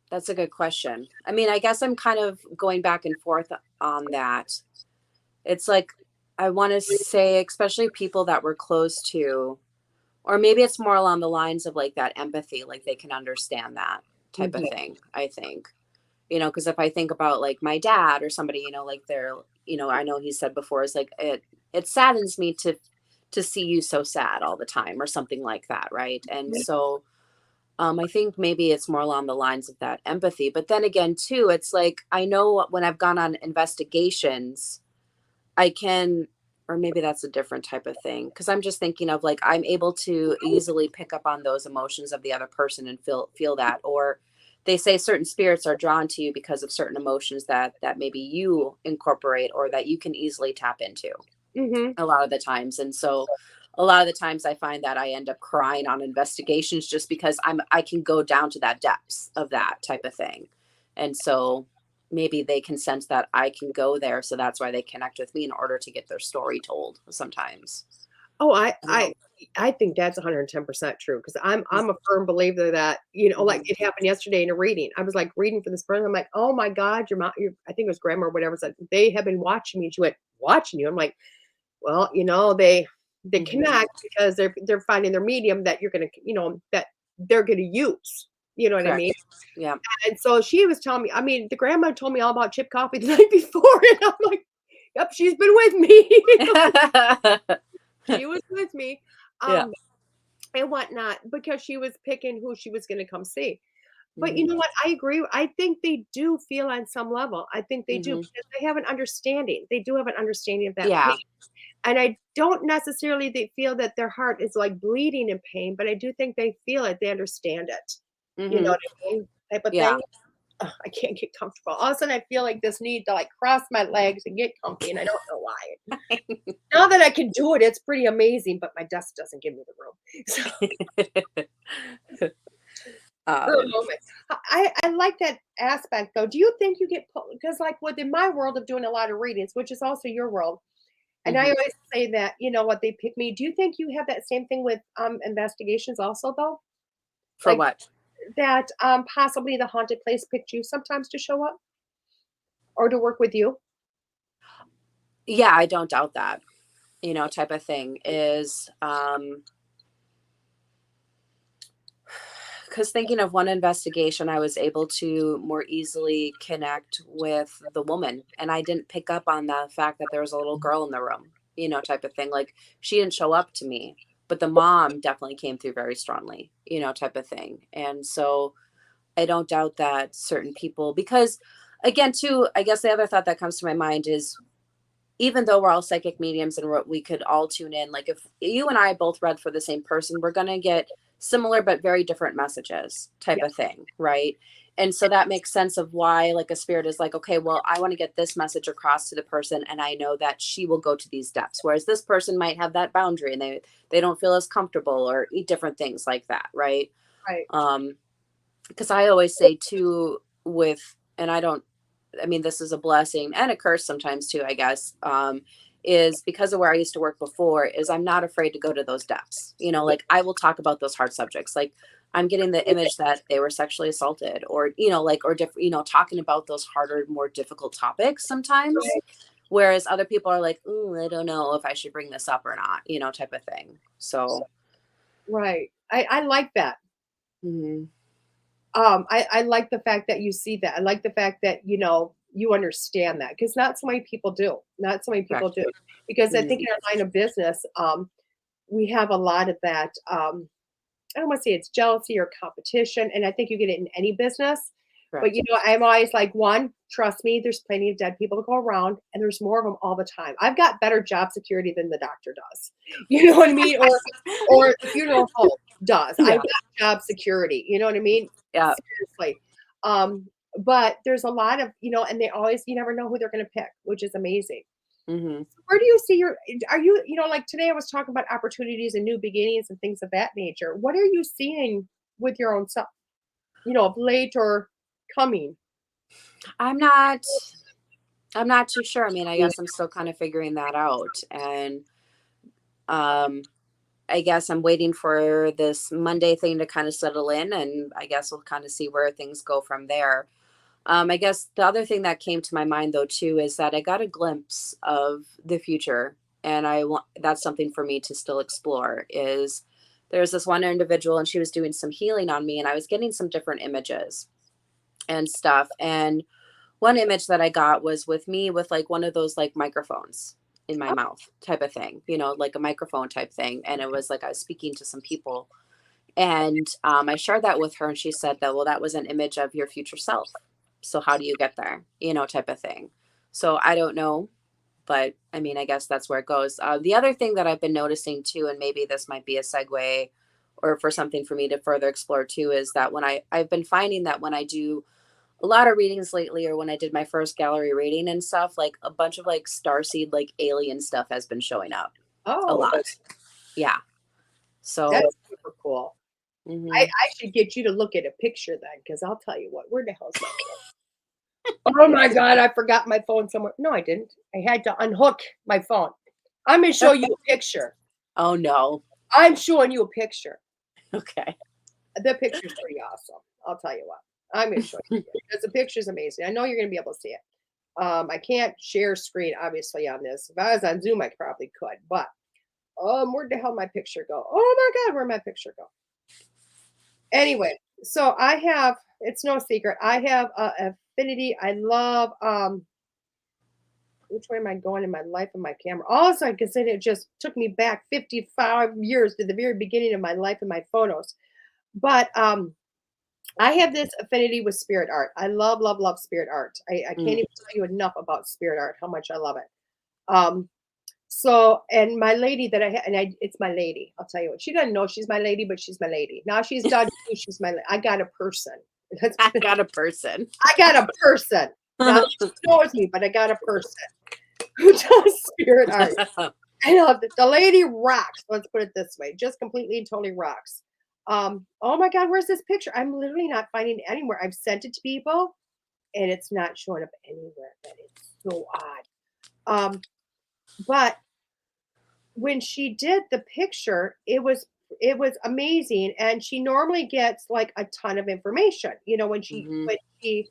That's a good question. I mean, I guess I'm kind of going back and forth on that. It's like I want to say, especially people that we're close to, or maybe it's more along the lines of like that empathy, like they can understand that type of Mhm. thing. I think. Because if I think about like my dad or somebody, like they're, I know he said before, is like it saddens me to see you so sad all the time or something like that, right? And so I think maybe it's more along the lines of that empathy. But then again, too, it's like I know when I've gone on investigations, I can, or maybe that's a different type of thing. Because I'm just thinking of like I'm able to easily pick up on those emotions of the other person and feel that. Or they say certain spirits are drawn to you because of certain emotions that maybe you incorporate or that you can easily tap into Mhm. a lot of the times. And so a lot of the times I find that I end up crying on investigations just because I can go down to that depths of that type of thing. And so maybe they can sense that I can go there. So that's why they connect with me in order to get their story told sometimes. Oh, I don't know. I think that's 110% true because I'm a firm believer that, like it happened yesterday in a reading. I was like reading for this person. I'm like, oh my God, your mom, I think it was grandma or whatever said, they have been watching me. She went, watching you. I'm like, well, they connect because they're finding their medium that you're gonna, that they're gonna use. You know what I Correct. mean? Yeah. And so she was telling me, I mean, the grandma told me all about chip coffee the night before, and I'm like, yep, she's been with me. She was with me. Yeah. And whatnot, because she was picking who she was gonna come see. But you Mhm. know what? I agree. I think they do feel on some level. I think they do Mhm. because they have an understanding. They do have an understanding of that Yeah. pain. And I don't necessarily they feel that their heart is like bleeding in pain, but I do think they feel it. They understand it. You know Mhm. what I mean? Type of Yeah. thing. Ugh, I can't get comfortable. All of a sudden, I feel like this need to like cross my legs and get comfy, and I don't know why. Now that I can do it, it's pretty amazing, but my desk doesn't give me the room. So, for a um, moment. I like that aspect though. Do you think you get because like within my world of doing a lot of readings, which is also your world, and I mhm. always say that, what they pick me. Do you think you have that same thing with investigations also though? For Like what? that possibly the haunted place picked you sometimes to show up or to work with you? Yeah, I don't doubt that. Type of thing is because thinking of one investigation, I was able to more easily connect with the woman, and I didn't pick up on the fact that there was a little girl in the room, type of thing. Like she didn't show up to me, but the mom definitely came through very strongly, type of thing. And so I don't doubt that certain people, because again, too, I guess the other thought that comes to my mind is even though we're all psychic mediums and we could all tune in, like if you and I both read for the same person, we're going to get similar but very different messages type Yeah. of thing. Right. And so that makes sense of why like a spirit is like, okay, well, I want to get this message across to the person. And I know that she will go to these depths. Whereas this person might have that boundary and they don't feel as comfortable or eat different things like that. Right. Right. Because I always say too, and I mean, this is a blessing and a curse sometimes too, I guess, is because of where I used to work before, is I'm not afraid to go to those depths. Like I will talk about those hard subjects. Like I'm getting the image that they were sexually assaulted or, or different, talking about those harder, more difficult topics sometimes. Right. Whereas other people are like, ooh, I don't know if I should bring this up or not, type of thing. So, Right. I like that. mhm. I like the fact that you see that. I like the fact that, you understand that because not so many people do. Not so many people Correct. do. Because I Mhm. think in our line of business, we have a lot of that. I don't want to say it's jealousy or competition, and I think you get it in any business. But Correct. I'm always like, one, trust me, there's plenty of dead people to go around, and there's more of them all the time. I've got better job security than the doctor does. You know what I mean? Or the funeral home does. I've Yeah. got job security. You know what I mean? Yeah. Seriously. But there's a lot of, and they always you never know who they're gonna pick, which is amazing. Mhm. Where do you see are you, like today I was talking about opportunities and new beginnings and things of that nature. What are you seeing with your own self, of late or coming? I'm not I'm not too sure. I mean, I guess I'm still kind of figuring that out. And um I guess I'm waiting for this Monday thing to kind of settle in and I guess we'll kind of see where things go from there. I guess the other thing that came to my mind though too is that I got a glimpse of the future and I want that's something for me to still explore is there's this one individual and she was doing some healing on me and I was getting some different images and stuff. And one image that I got was with me with like one of those like microphones in my Oh, mouth type of thing, like a microphone type thing. And it was like I was speaking to some people. And I shared that with her and she said that, well, that was an image of your future self. So how do you get there? Type of thing. So I don't know, but I mean, I guess that's where it goes. The other thing that I've been noticing too, and maybe this might be a segue or for something for me to further explore too, is that when I've been finding that when I do a lot of readings lately or when I did my first gallery reading and stuff, like a bunch of like starseed, like alien stuff has been showing up a oh, lot. Yeah. So, that's super cool. I mhm. should get you to look at a picture then, because I'll tell you what, where the hell's that? Oh my God, I forgot my phone somewhere. No, I didn't. I had to unhook my phone. I'm gonna show you a picture. Oh no. I'm showing you a picture. Okay. The picture's pretty awesome. I'll tell you what. I'm going to show you because the picture's amazing. I know you're going to be able to see it. I can't share screen obviously on this. If I was on Zoom, I probably could. But where'd the hell my picture go? Oh my God, where'd my picture go? Anyway, so I have. It's no secret. I have affinity. I love. Which way am I going in my life and my camera? Also, I can say it just took me back 55 years to the very beginning of my life and my photos. But I have this affinity with spirit art. I love, love, love spirit art. I can't even tell you enough about spirit art, how much I love it. So, and my lady that it's my lady. I'll tell you what, she doesn't know she's my lady, but she's my lady. Now she's done. She's my, I got a person. I got a person. I got a person. Now she knows me, but I got a person who does spirit art. I love it. The lady rocks. Let's put it this way. Just completely and totally rocks. Oh my God, where's this picture? I'm literally not finding it anywhere. I've sent it to people and it's not showing up anywhere. That is so odd. But when she did the picture, it was amazing. And she normally gets like a ton of information, when she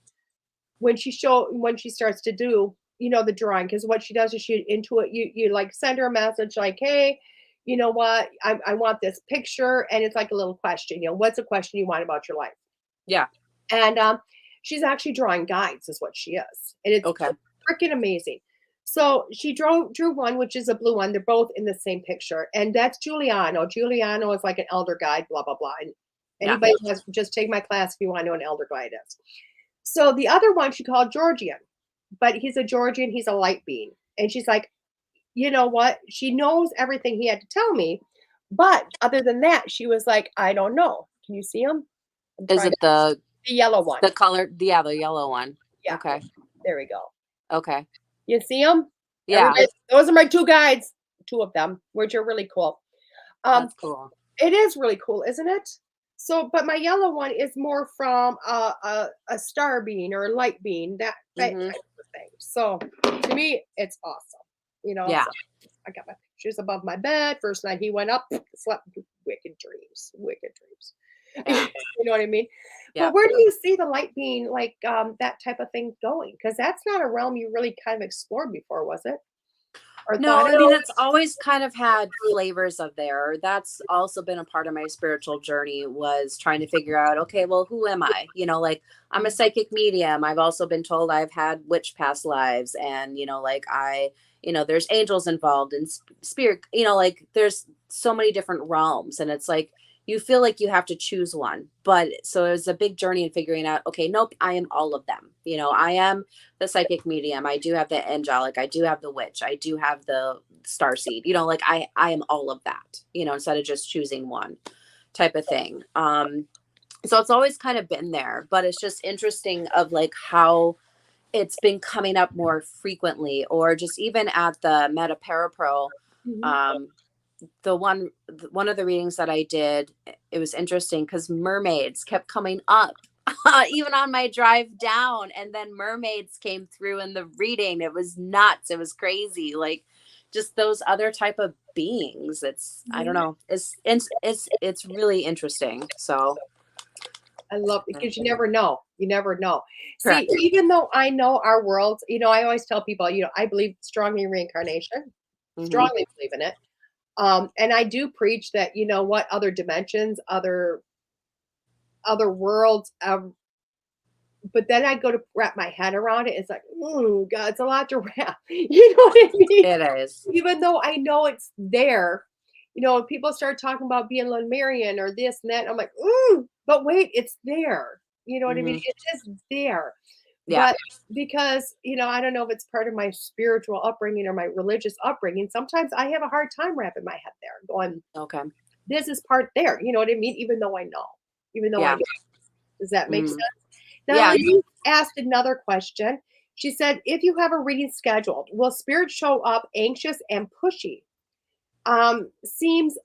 when she starts to do, the drawing, because what she does is she you like send her a message like, hey, you know what, I want this picture, and it's like a little question, what's a question you want about your life? Yeah. And she's actually drawing guides is what she is, and it's Okay. freaking amazing. So she drew one, which is a blue one. They're both in the same picture, and that's Giuliano. Giuliano is like an elder guide, blah blah blah. And anybody wants to just take my class if you want to know what an elder guide is. So the other one she called Georgian, but he's a Georgian, he's a light being. And she's like, you know what? She knows everything he had to tell me. But other than that, she was like, I don't know. Can you see him? Is it the yellow one? The color, the yellow one. Yeah. Okay. There we go. Okay. You see them? Yeah. Those are my two guides, two of them, which are really cool. That's cool. It is really cool, isn't it? So, but my yellow one is more from a star being or a light being, that type of thing. So, to me, it's awesome. Yeah. So I got my pictures above my bed. First night he went up, slept wicked dreams. Yeah. You know what I mean? Yeah. But where do you see the light being like that type of thing going? Because that's not a realm you really kind of explored before, was it? No, I mean, it's always kind of had flavors of there. That's also been a part of my spiritual journey, was trying to figure out, okay, well, who am I? Like I'm a psychic medium. I've also been told I've had witch past lives, and, like there's angels involved and spirit, like there's so many different realms, and it's like, you feel like you have to choose one. But so it was a big journey in figuring out, okay, nope, I am all of them. I am the psychic medium. I do have the angelic. I do have the witch. I do have the starseed. Like I am all of that, instead of just choosing one type of thing. So it's always kind of been there, but it's just interesting of like how it's been coming up more frequently, or just even at the Meta Parapro, one of the readings that I did, it was interesting because mermaids kept coming up even on my drive down, and then mermaids came through in the reading. It was nuts. It was crazy. Like just those other type of beings. It's I don't know. It's really interesting. So I love it because you never know. You never know. Correct. See, even though I know our worlds, I always tell people, I believe strongly in reincarnation. Strongly believe in it. And I do preach that, what, other dimensions, other worlds, but then I go to wrap my head around it. It's like, oh God, it's a lot to wrap. You know what I mean? It is. Even though I know it's there, people start talking about being Lemurian or this and that. I'm like, but wait, it's there. You know what I mean? It is there. Yeah. But because, I don't know if it's part of my spiritual upbringing or my religious upbringing, sometimes I have a hard time wrapping my head there going, okay, this is part there. You know what I mean? Even though I know. I know. Does that make sense? Now, you asked another question. She said, if you have a reading scheduled, will spirit show up anxious and pushy? Seems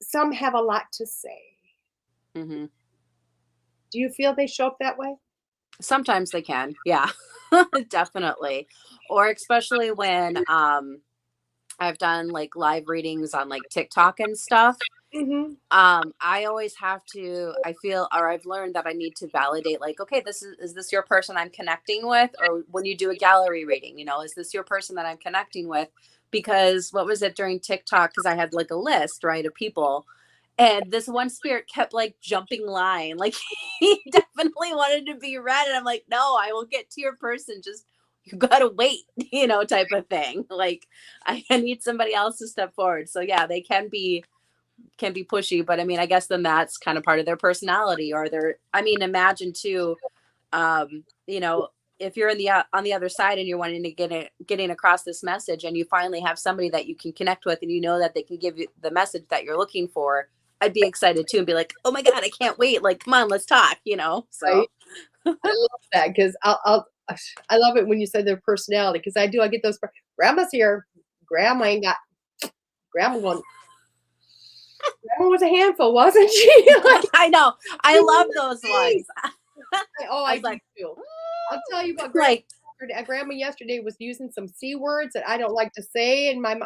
some have a lot to say. Do you feel they show up that way? Sometimes they can. Yeah, definitely. Or especially when, I I've done like live readings on like TikTok and stuff. Mm-hmm. I always have to, I feel, or I've learned that I need to validate, like, okay, is this your person I'm connecting with? Or when you do a gallery reading, is this your person that I'm connecting with? Because what was it during TikTok? Because I had like a list, right, of people. And this one spirit kept like jumping line. Like he definitely wanted to be read. And I'm like, no, I will get to your person. Just, you got to wait, type of thing. Like I need somebody else to step forward. So yeah, they can be pushy, but I mean, I guess then that's kind of part of their personality or imagine too, if you're on the other side and you're wanting to getting across this message and you finally have somebody that you can connect with and that they can give you the message that you're looking for, I'd be excited too and be like, oh my God, I can't wait. Like, come on, let's talk, so. Right? I love that because I love it when you say their personality because I get those. Grandma's here. Grandma ain't got. Grandma was a handful, wasn't she? Like, I know. I love those ones. I do too. I'll tell you what, Grandma yesterday was using some C words that I don't like to say, and my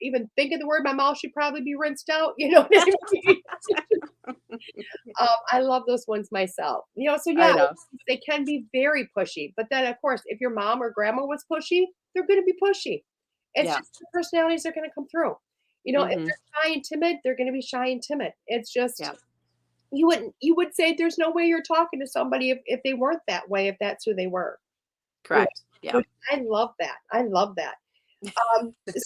even think of the word, my mouth should probably be rinsed out. You know what I mean? I love those ones myself. So yeah, they can be very pushy. But then, of course, if your mom or grandma was pushy, they're going to be pushy. It's just the personalities are going to come through. If they're shy and timid, they're going to be shy and timid. It's just you would say there's no way you're talking to somebody if they weren't that way, if that's who they were. Correct. Yeah. I love that. I love that.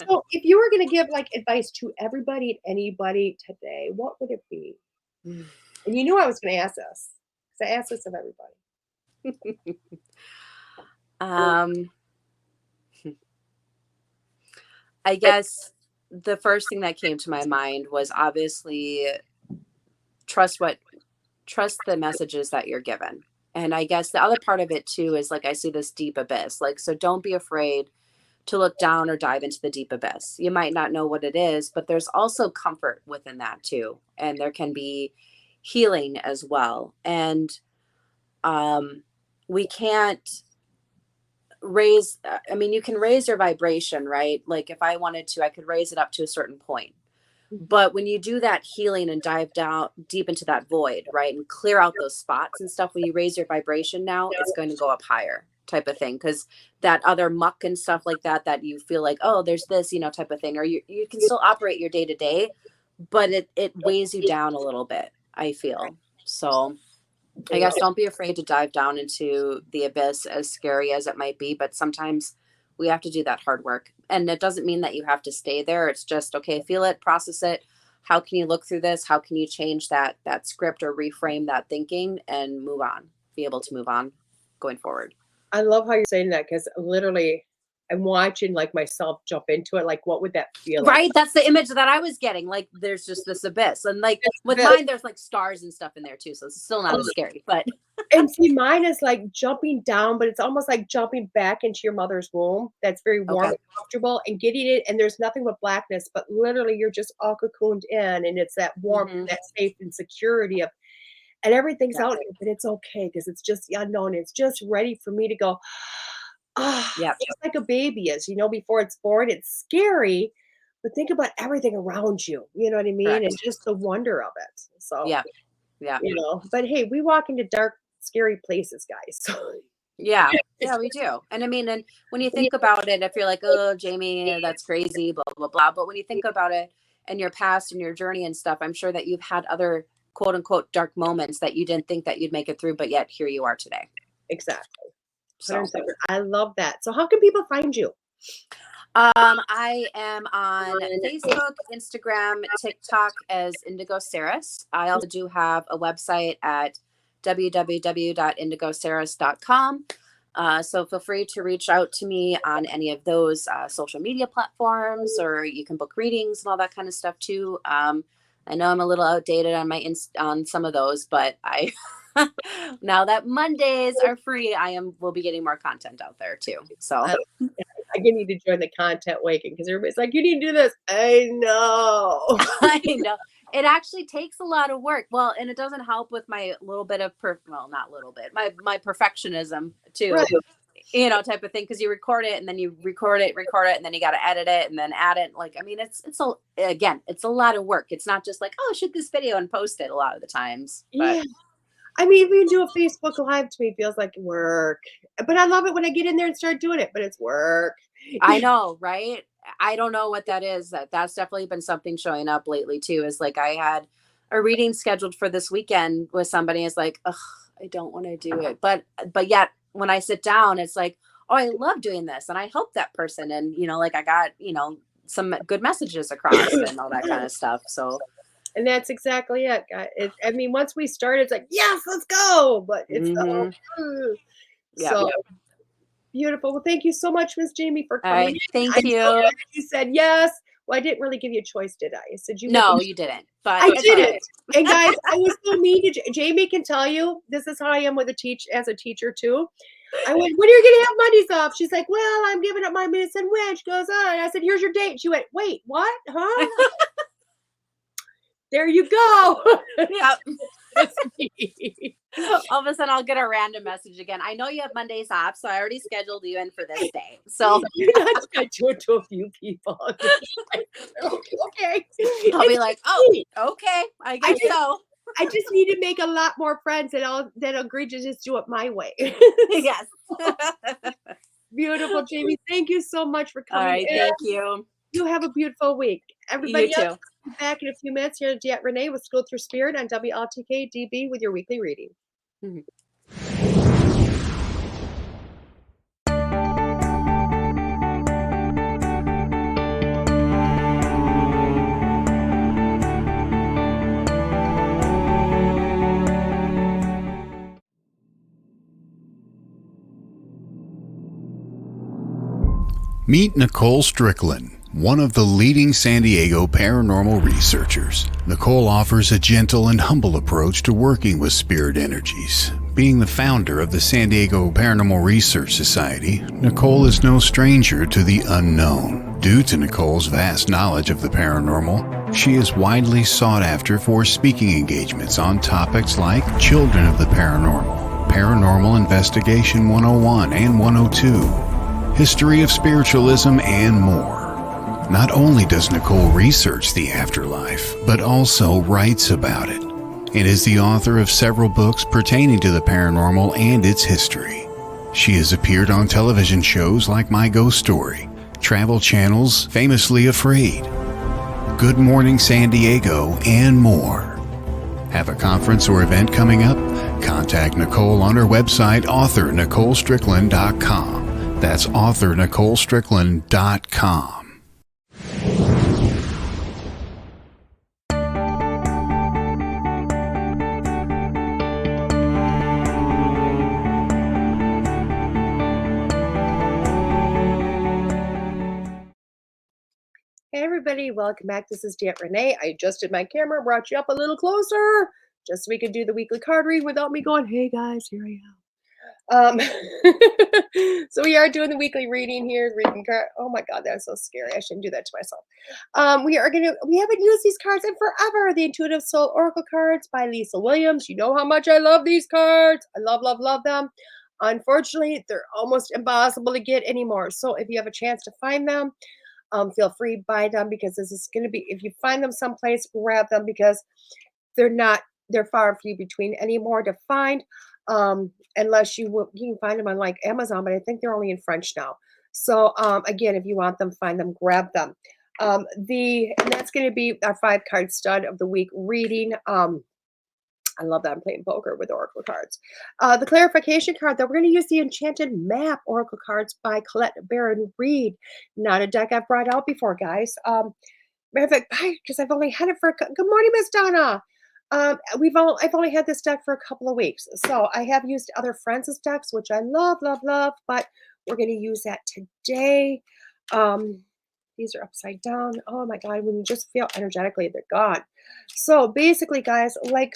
So if you were going to give like advice to everybody and anybody today, what would it be? And you knew I was going to ask this because I asked this of everybody. I guess the first thing that came to my mind was obviously trust the messages that you're given. And I guess the other part of it too is like I see this deep abyss. Like, so don't be afraid to look down or dive into the deep abyss. You might not know what it is, but there's also comfort within that too. And there can be healing as well. And we can't you can raise your vibration, right? Like if I wanted to, I could raise it up to a certain point. But when you do that healing and dive down deep into that void, right, and clear out those spots and stuff, when you raise your vibration now, it's going to go up higher type of thing. Because that other muck and stuff like that you feel like, oh, there's this, type of thing, or you can still operate your day to day, but it weighs you down a little bit, I feel. So I guess don't be afraid to dive down into the abyss, as scary as it might be. But sometimes we have to do that hard work. And it doesn't mean that you have to stay there. It's just, okay, feel it, process it. How can you look through this? How can you change that script or reframe that thinking and move on, be able to move on going forward? I love how you're saying that because literally I'm watching like myself jump into it. Like, what would that feel like? Right. That's the image that I was getting. Like, there's just this abyss. And like with mine, there's like stars and stuff in there too. So it's still not as scary, but. And see, mine is like jumping down, but it's almost like jumping back into your mother's womb. That's very warm and comfortable and getting it. And there's nothing but blackness, but literally you're just all cocooned in. And it's that warmth, that safe and security of, and everything's out here, but it's okay because it's just the unknown. It's just ready for me to go, just like a baby is, before it's born. It's scary, but think about everything around you. You know what I mean? Correct. And just the wonder of it. So, yeah. But hey, we walk into dark, scary places, guys. So. Yeah, we do. And I mean, and when you think about it, if you're like, oh, Jamie, that's crazy, blah, blah, blah. But when you think about it and your past and your journey and stuff, I'm sure that you've had other quote unquote dark moments that you didn't think that you'd make it through, but yet here you are today. Exactly. So I love that. So how can people find you? I am on Facebook, Instagram, TikTok as Indigo Saris. I also do have a website at www.indigosaris.com. So feel free to reach out to me on any of those social media platforms, or you can book readings and all that kind of stuff too. I know I'm a little outdated on on some of those, but now that Mondays are free, will be getting more content out there too. So I need to join the content waking because everybody's like, you need to do this. I know. I know. It actually takes a lot of work. Well, and it doesn't help with my little bit of not little bit, my perfectionism too. Right. type of thing. Cause you record it and then you record it, and then you got to edit it and then add it. Like, I mean, it's a lot of work. It's not just like, oh, shoot this video and post it a lot of the times. But Yeah. I mean, even do a Facebook Live to me feels like work. But I love it when I get in there and start doing it, but it's work. I know, right? I don't know what that is. That's definitely been something showing up lately too. Is like I had a reading scheduled for this weekend with somebody. Is like, ugh, I don't want to do it, but yet when I sit down, it's like, oh, I love doing this, and I help that person, and like I got some good messages across and all that kind of stuff. So. And that's exactly it. I mean, once we start, it's like, yes, let's go. But it's so beautiful. Well, thank you so much, Miss Jamie, for coming. All right, thank you. You said yes. Well, I didn't really give you a choice, did I? I said you. No, you didn't. But I didn't. And guys, I was so mean to Jamie. Can tell you, this is how I am with as a teacher too. I went, when are you gonna have Mondays off? She's like, well, I'm giving up my medicine when. She goes on. I said, here's your date. She went, wait, what? Huh? There you go. Yep. All of a sudden, I'll get a random message again. I know you have Mondays off, so I already scheduled you in for this day. So I do it to a few people. Okay. I'll be like, oh, okay, I guess so. I just need to make a lot more friends that agree to just do it my way. Yes. Beautiful, Jamie. Thank you so much for coming. All right, thank you. You have a beautiful week. Everybody You too. else, be back in a few minutes here at DeEtte Renee with School Through Spirit on WLTK DB with your weekly reading. Mm-hmm. Meet Nicole Strickland, one of the leading San Diego paranormal researchers. Nicole offers a gentle and humble approach to working with spirit energies. Being the founder of the San Diego Paranormal Research Society, Nicole is no stranger to the unknown. Due to Nicole's vast knowledge of the paranormal, she is widely sought after for speaking engagements on topics like Children of the Paranormal, Paranormal Investigation 101 and 102, History of Spiritualism, and more. Not only does Nicole research the afterlife, but also writes about it, and is the author of several books pertaining to the paranormal and its history. She has appeared on television shows like My Ghost Story, Travel Channel's Famously Afraid, Good Morning San Diego, and more. Have a conference or event coming up? Contact Nicole on her website, authornicolestrickland.com. That's authornicolestrickland.com. Hey everybody, welcome back. This is DeEtte Renee. I adjusted my camera, brought you up a little closer, just so we could do the weekly card read without me going, hey guys, here I am. So we are doing the weekly reading here. Reading card. Oh my God, that's so scary. I shouldn't do that to myself. We haven't used these cards in forever. The Intuitive Soul Oracle cards by Lisa Williams. You know how much I love these cards. I love them. Unfortunately, they're almost impossible to get anymore. So if you have a chance to find them, feel free to buy them, because this is going to be, if you find them someplace, grab them, because they're far and few between anymore to find. Unless you can find them on like Amazon, but I think they're only in French now. So again, if you want them, find them, grab them. And that's going to be our 5-card stud of the week reading. I love that I'm playing poker with Oracle cards. The clarification card, that we're going to use the Enchanted Map Oracle cards by Colette Baron Reed. Not a deck I've brought out before, guys. Because I've only had it for good morning, Miss Donna. I've only had this deck for a couple of weeks, so I have used other friends' decks, which I love, but we're going to use that today. These are upside down. Oh my God, when you just feel energetically, they're gone. So basically, guys, like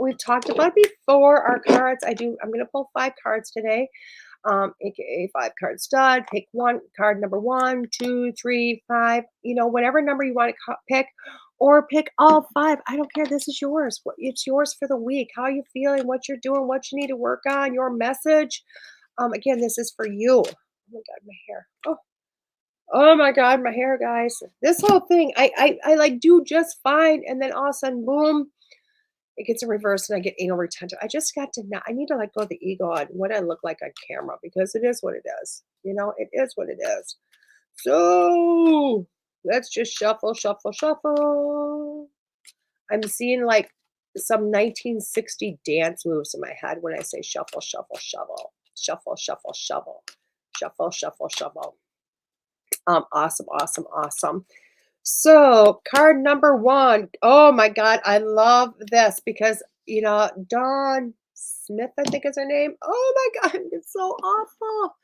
we've talked about before, our cards, I'm going to pull 5 cards today. AKA 5-card stud. Pick one card, number 1, 2, 3, 5, whatever number you want to pick, or pick all 5. I don't care. This is yours. It's yours for the week. How you feeling, what you're doing, what you need to work on, your message. Again, this is for you. Oh my God, my hair. Oh my God, my hair, guys. This whole thing, I like do just fine, and then all of a sudden, boom, it gets in reverse, and I get anal retention. I just got to not. I need to let go of the ego on what I look like on camera because it is what it is. It is what it is. So let's just shuffle, shuffle, shuffle. I'm seeing like some 1960 dance moves in my head when I say shuffle, shuffle, shovel, shuffle, shuffle, shovel, shuffle, shuffle, shovel. Awesome, awesome, awesome. So card number one. Oh my God, I love this because Dawn Smith, I think is her name. Oh my God, it's so awful.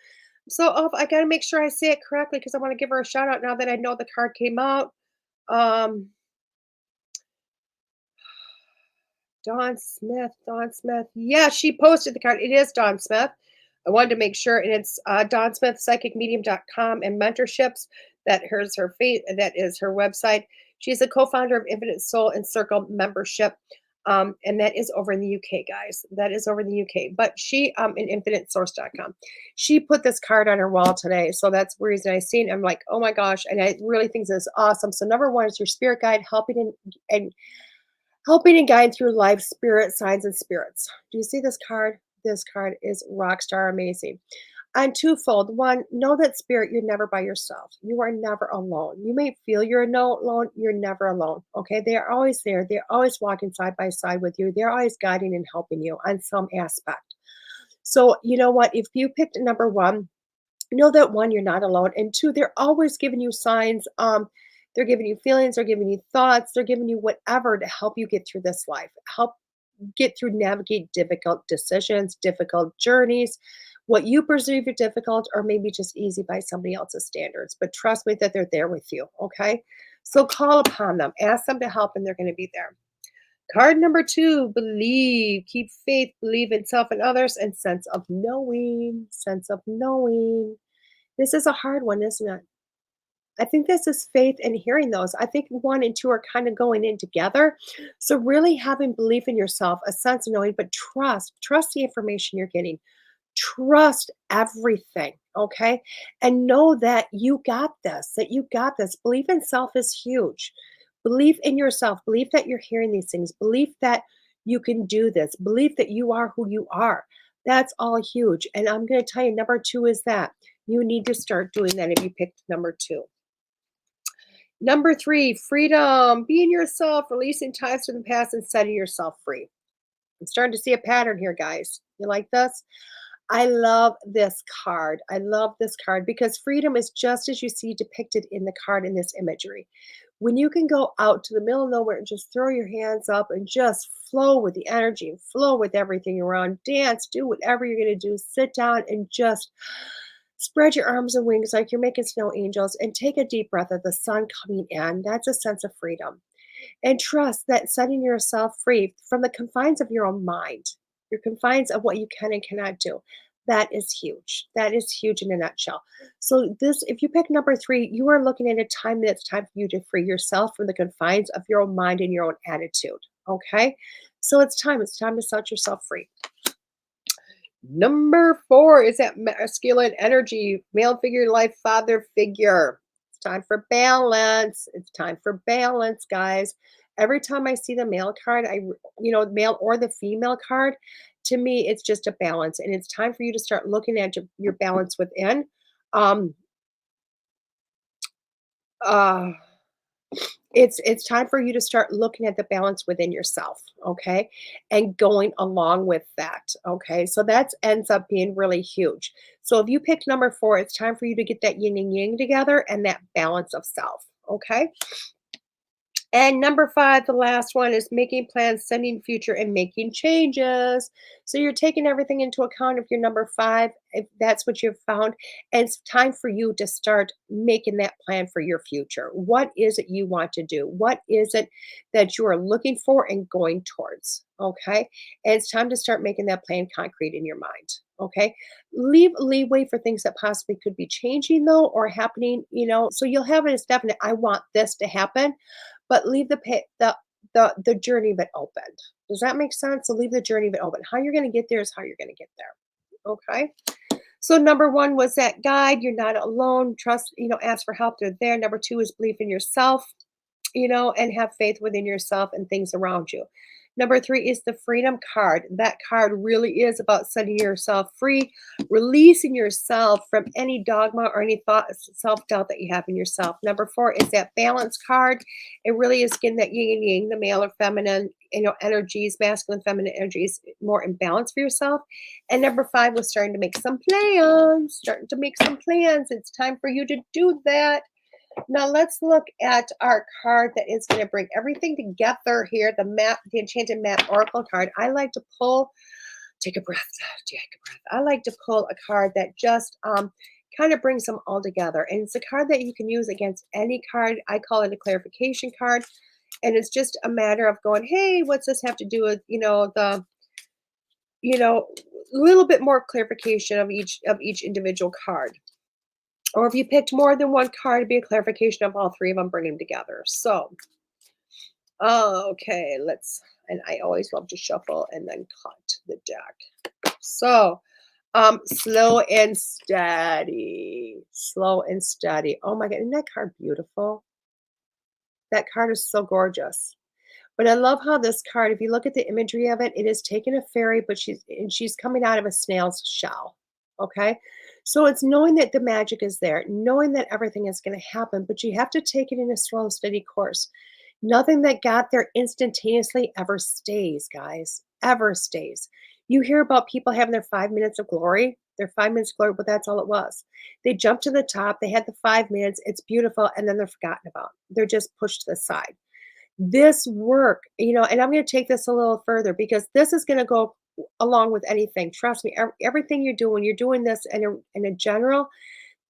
So awful. I gotta make sure I say it correctly because I want to give her a shout out now that I know the card came out. Um, Dawn Smith, Dawn Smith. Yeah, she posted the card. It is Dawn Smith. I wanted to make sure, and it's Dawn Smith, psychicmedium.com and mentorships. That is her website. She's a co-founder of Infinite Soul and Circle membership. And that is over in the UK, guys. That is over in the UK. But she in infinitesource.com. She put this card on her wall today. So that's the reason I seen it. I'm like, oh my gosh. And I really think this is awesome. So number one is your spirit guide, helping and guide through life, spirit, signs, and spirits. Do you see this card? This card is rockstar amazing. And twofold. One, know that spirit, you're never by yourself. You are never alone. You may feel you're alone. You're never alone. Okay. They are always there. They're always walking side by side with you. They're always guiding and helping you on some aspect. So, you know what? If you picked number one, know that one, you're not alone. And two, they're always giving you signs. They're giving you feelings, they're giving you thoughts, they're giving you whatever to help you get through this life, help get through, navigate difficult decisions, difficult journeys, what you perceive are difficult or maybe just easy by somebody else's standards. But trust me that they're there with you. Okay. So call upon them, ask them to help, and they're going to be there. Card number two, believe, keep faith, believe in self and others, and sense of knowing, sense of knowing. This is a hard one, isn't it? I think this is faith and hearing those. I think one and two are kind of going in together. So really having belief in yourself, a sense of knowing, but trust the information you're getting. Trust everything, okay? And know that you got this, that you got this. Belief in self is huge. Belief in yourself, belief that you're hearing these things, belief that you can do this, belief that you are who you are. That's all huge. And I'm going to tell you, number two is that you need to start doing that if you picked number two. Number three, freedom. Being yourself, releasing ties to the past, and setting yourself free. I'm starting to see a pattern here, guys. You like this? I love this card. I love this card because freedom is just as you see depicted in the card in this imagery. When you can go out to the middle of nowhere and just throw your hands up and just flow with the energy and flow with everything around, dance, do whatever you're going to do, sit down and just spread your arms and wings like you're making snow angels and take a deep breath of the sun coming in. That's a sense of freedom. And trust that setting yourself free from the confines of your own mind, your confines of what you can and cannot do. That is huge. That is huge in a nutshell. So this, if you pick number three, you are looking at a time that's time for you to free yourself from the confines of your own mind and your own attitude. Okay. So it's time. It's time to set yourself free. Number four is that masculine energy, male figure, life, father figure. It's time for balance. It's time for balance, guys. Every time I see the male card, male or the female card, to me, it's just a balance. And it's time for you to start looking at your balance within. Um, uh, it's time for you to start looking at the balance within yourself, okay, and going along with that, okay. So that ends up being really huge. So if you picked number four, it's time for you to get that yin and yang together and that balance of self, okay. And number five, the last one, is making plans, sending future, and making changes. So you're taking everything into account if you're number five, if that's what you've found. And it's time for you to start making that plan for your future. What is it you want to do? What is it that you are looking for and going towards? Okay. And it's time to start making that plan concrete in your mind. Okay. Leave leeway for things that possibly could be changing though or happening, so you'll have it as definite, I want this to happen, but leave the journey bit open. Does that make sense? So leave the journey bit open. How you're going to get there is how you're going to get there. Okay. So number one was that guide. You're not alone. Trust, ask for help. They're there. Number two is belief in yourself, and have faith within yourself and things around you. Number three is the freedom card. That card really is about setting yourself free, releasing yourself from any dogma or any thought, self-doubt that you have in yourself. Number four is that balance card. It really is getting that yin and yang, the male or feminine, energies, masculine, feminine energies, more in balance for yourself. And number five was starting to make some plans, It's time for you to do that. Now let's look at our card that is going to bring everything together here. The Enchanted Map Oracle card. I like to pull, take a breath. I like to pull a card that just kind of brings them all together. And it's a card that you can use against any card. I call it a clarification card. And it's just a matter of going, hey, what's this have to do with, a little bit more clarification of each individual card. Or if you picked more than one card, it'd be a clarification of all three of them, bring them together. So, okay, and I always love to shuffle and then cut the deck. So, slow and steady. Oh my God, isn't that card beautiful? That card is so gorgeous. But I love how this card, if you look at the imagery of it, it is taking a fairy, but she's coming out of a snail's shell. Okay. So it's knowing that the magic is there, knowing that everything is going to happen, but you have to take it in a slow, steady course. Nothing that got there instantaneously ever stays, guys, ever stays. You hear about people having their 5 minutes of glory, but that's all it was. They jumped to the top, they had the 5 minutes, it's beautiful, and then they're forgotten about. They're just pushed to the side. This work, and I'm going to take this a little further because this is going to go along with anything. Trust me, everything you're doing this in a general,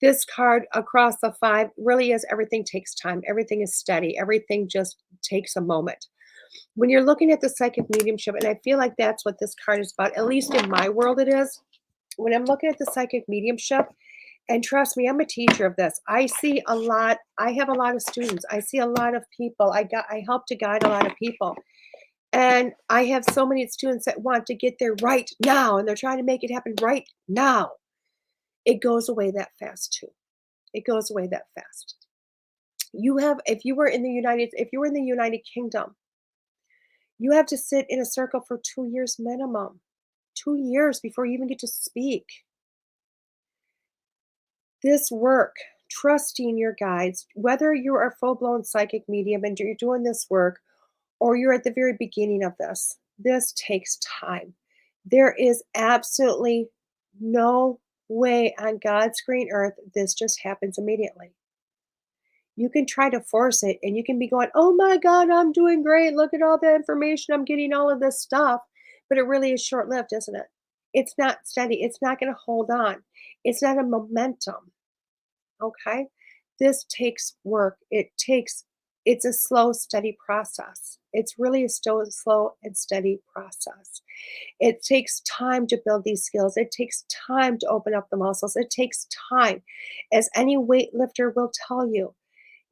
this card across the 5 really is everything takes time. Everything is steady. Everything just takes a moment. When you're looking at the psychic mediumship, and I feel like that's what this card is about, at least in my world it is. When I'm looking at the psychic mediumship, and trust me, I'm a teacher of this. I see a lot. I have a lot of students. I see a lot of people. I help to guide a lot of people. And I have so many students that want to get there right now, and they're trying to make it happen right now. It goes away that fast too. It goes away that fast. If you were in the United Kingdom, you have to sit in a circle for 2 years minimum. 2 years before you even get to speak. This work, trusting your guides, whether you're a full-blown psychic medium and you're doing this work, or you're at the very beginning of this takes time. There is absolutely no way on God's green earth this just happens immediately. You can try to force it and you can be going, oh my God, I'm doing great. Look at all the information. I'm getting all of this stuff. But it really is short-lived, isn't it? It's not steady. It's not going to hold on. It's not a momentum. Okay? This takes work. It's a slow, steady process. It's really a slow and steady process. It takes time to build these skills. It takes time to open up the muscles. It takes time. As any weightlifter will tell you,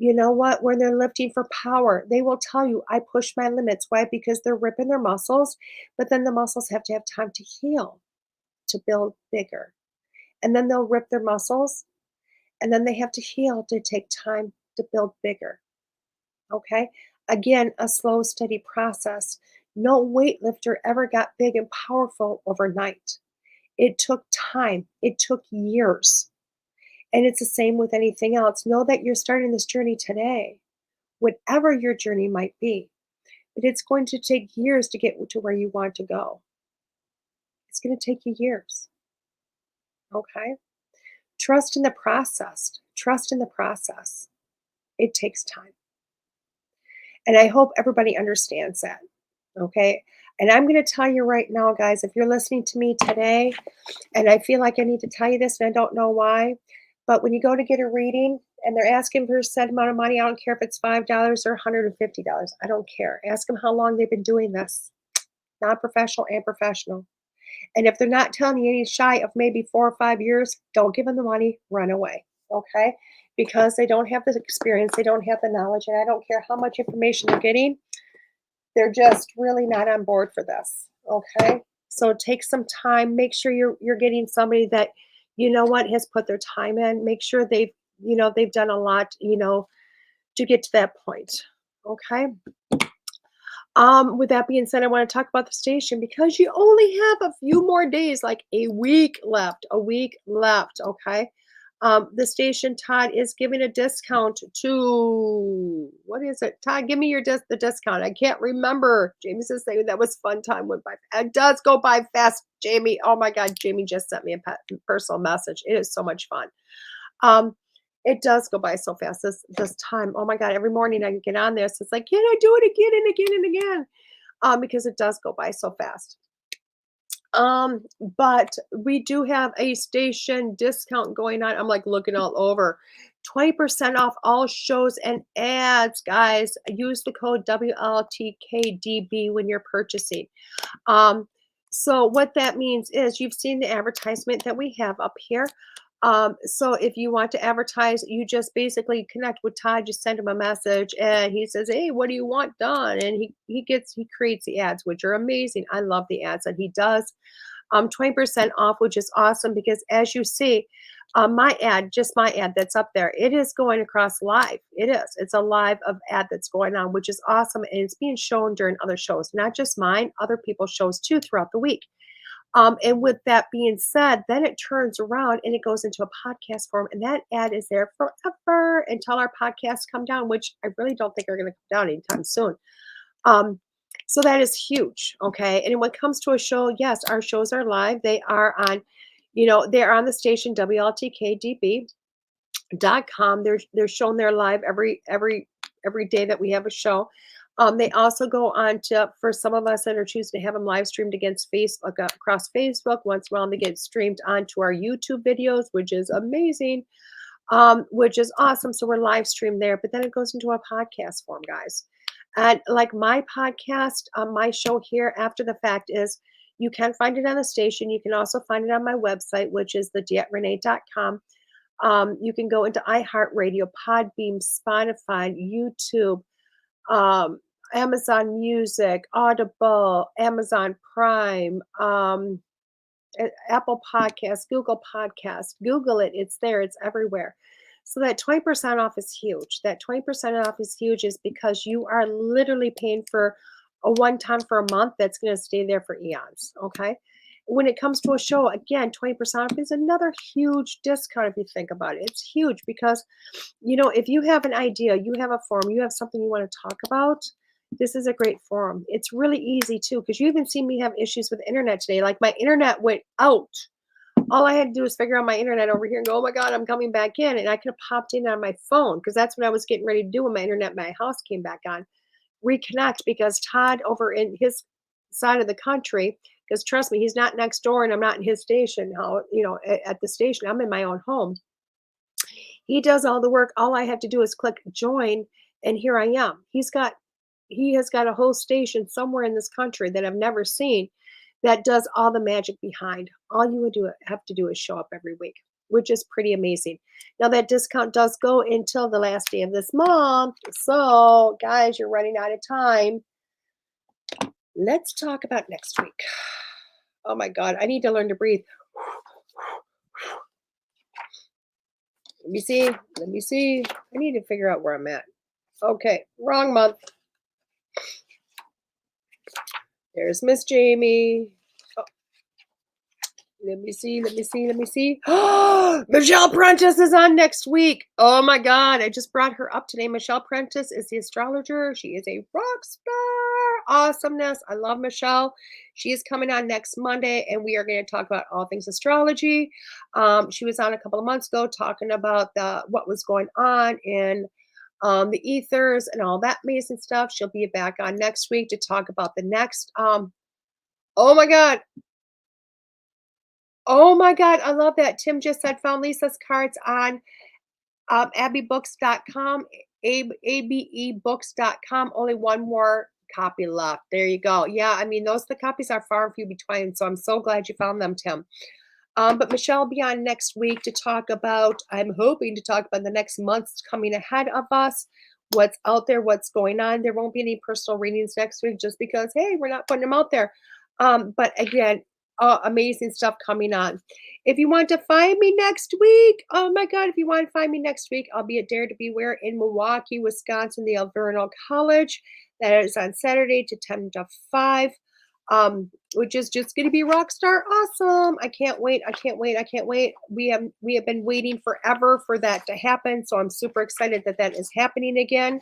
you know what? When they're lifting for power, they will tell you, I push my limits. Why? Because they're ripping their muscles, but then the muscles have to have time to heal, to build bigger. And then they'll rip their muscles, and then they have to heal to take time to build bigger. Okay? Again, a slow, steady process. No weightlifter ever got big and powerful overnight. It took time. It took years. And it's the same with anything else. Know that you're starting this journey today, whatever your journey might be. But it's going to take years to get to where you want to go. It's going to take you years. Okay? Trust in the process. Trust in the process. It takes time. And I hope everybody understands that. Okay? And I'm going to tell you right now, guys, if you're listening to me today, and I feel like I need to tell you this, and I don't know why, but when you go to get a reading and they're asking for a set amount of money, I don't care if it's $5 or $150. I don't care. Ask them how long they've been doing this. Non-professional and professional. And if they're not telling you any shy of maybe 4 or 5 years, don't give them the money, run away. Okay? Because they don't have the experience, they don't have the knowledge, and I don't care how much information they're getting. They're just really not on board for this. Okay? So take some time. Make sure you're getting somebody that you know what, has put their time in. Make sure they've done a lot, to get to that point. Okay. With that being said, I want to talk about the station because you only have a few more days, like a week left, okay? The station, Todd, is giving a discount to, what is it? Todd, give me the discount. I can't remember. Jamie says that was fun time went by. It does go by fast, Jamie. Oh my God, Jamie just sent me a personal message. It is so much fun. Um, it does go by so fast this time. Oh my God, every morning I get on this. It's like, can I do it again and again and again? Because it does go by so fast. But we do have a station discount going on. I'm like looking all over. 20% off all shows and ads, guys. Use the code WLTKDB when you're purchasing. Um, so what that means is you've seen the advertisement that we have up here. So if you want to advertise, you just basically connect with Todd, just send him a message and he says, hey, what do you want done? And he creates the ads, which are amazing. I love the ads that he does. 20% off, which is awesome because as you see, my ad that's up there, it is going across live. It's a live of ad that's going on, which is awesome. And it's being shown during other shows, not just mine, other people's shows too throughout the week. And with that being said, then it turns around and it goes into a podcast form, and that ad is there forever until our podcasts come down, which I really don't think are going to come down anytime soon. So that is huge. Okay. And when it comes to a show, yes, our shows are live. They are on, they're on the station WLTKDB.com. They're shown there live every day that we have a show. They also go on to, for some of us that are choosing to have them live streamed against Facebook, across Facebook. Once in a while, they get streamed onto our YouTube videos, which is amazing, which is awesome. So we're live streamed there, but then it goes into a podcast form, guys. And like my podcast, my show here after the fact is, you can find it on the station. You can also find it on my website, which is the DeEtteRenee.com. You can go into iHeartRadio, Podbeam, Spotify, YouTube, Amazon Music, Audible, Amazon Prime, Apple Podcasts, Google Podcasts. Google it. It's there. It's everywhere. So that 20% off is huge. That 20% off is huge is because you are literally paying for a one-time for a month that's going to stay there for eons. Okay. When it comes to a show, again, 20% off is another huge discount if you think about it. It's huge because, if you have an idea, you have a forum, you have something you want to talk about, this is a great forum. It's really easy too, because you even seen me have issues with internet today. Like my internet went out. All I had to do was figure out my internet over here and go, oh my God, I'm coming back in. And I could have popped in on my phone because that's what I was getting ready to do when my internet, my house came back on. Reconnect, because Todd over in his side of the country, because trust me, he's not next door and I'm not in his station, at the station. I'm in my own home. He does all the work. All I have to do is click join and here I am. He has got a whole station somewhere in this country that I've never seen that does all the magic behind. All you would have to do is show up every week, which is pretty amazing. Now that discount does go until the last day of this month. So guys, you're running out of time. Let's talk about next week. Oh my God, I need to learn to breathe. Let me see. I need to figure out where I'm at. Okay, wrong month. There's Miss Jamie. Oh, let me see. Michelle Prentice is on next week. Oh my God, I just brought her up today. Michelle Prentice is the astrologer. She is a rock star. Awesomeness. I love Michelle. She is coming on next Monday, and we are going to talk about all things astrology. She was on a couple of months ago talking about what was going on in the ethers and all that amazing stuff. She'll be back on next week to talk about the next. Oh my God. I love that. Tim just said found Lisa's cards on abbybooks.com, abebooks.com. Only one more copy left. There you go. Yeah, I mean, the copies are far and few between, so I'm so glad you found them, Tim. But Michelle will be on next week to talk about, I'm hoping to talk about the next months coming ahead of us, what's out there, what's going on. There won't be any personal readings next week just because, hey, we're not putting them out there. But again, amazing stuff coming on. If you want to find me next week, oh my God, if you want to find me next week, I'll be at Dare to Beware in Milwaukee, Wisconsin, the Alverno College. That is on Saturday to 10 to 5. Which is just going to be rock star awesome. I can't wait. I can't wait. I can't wait. We have been waiting forever for that to happen. So I'm super excited that that is happening again.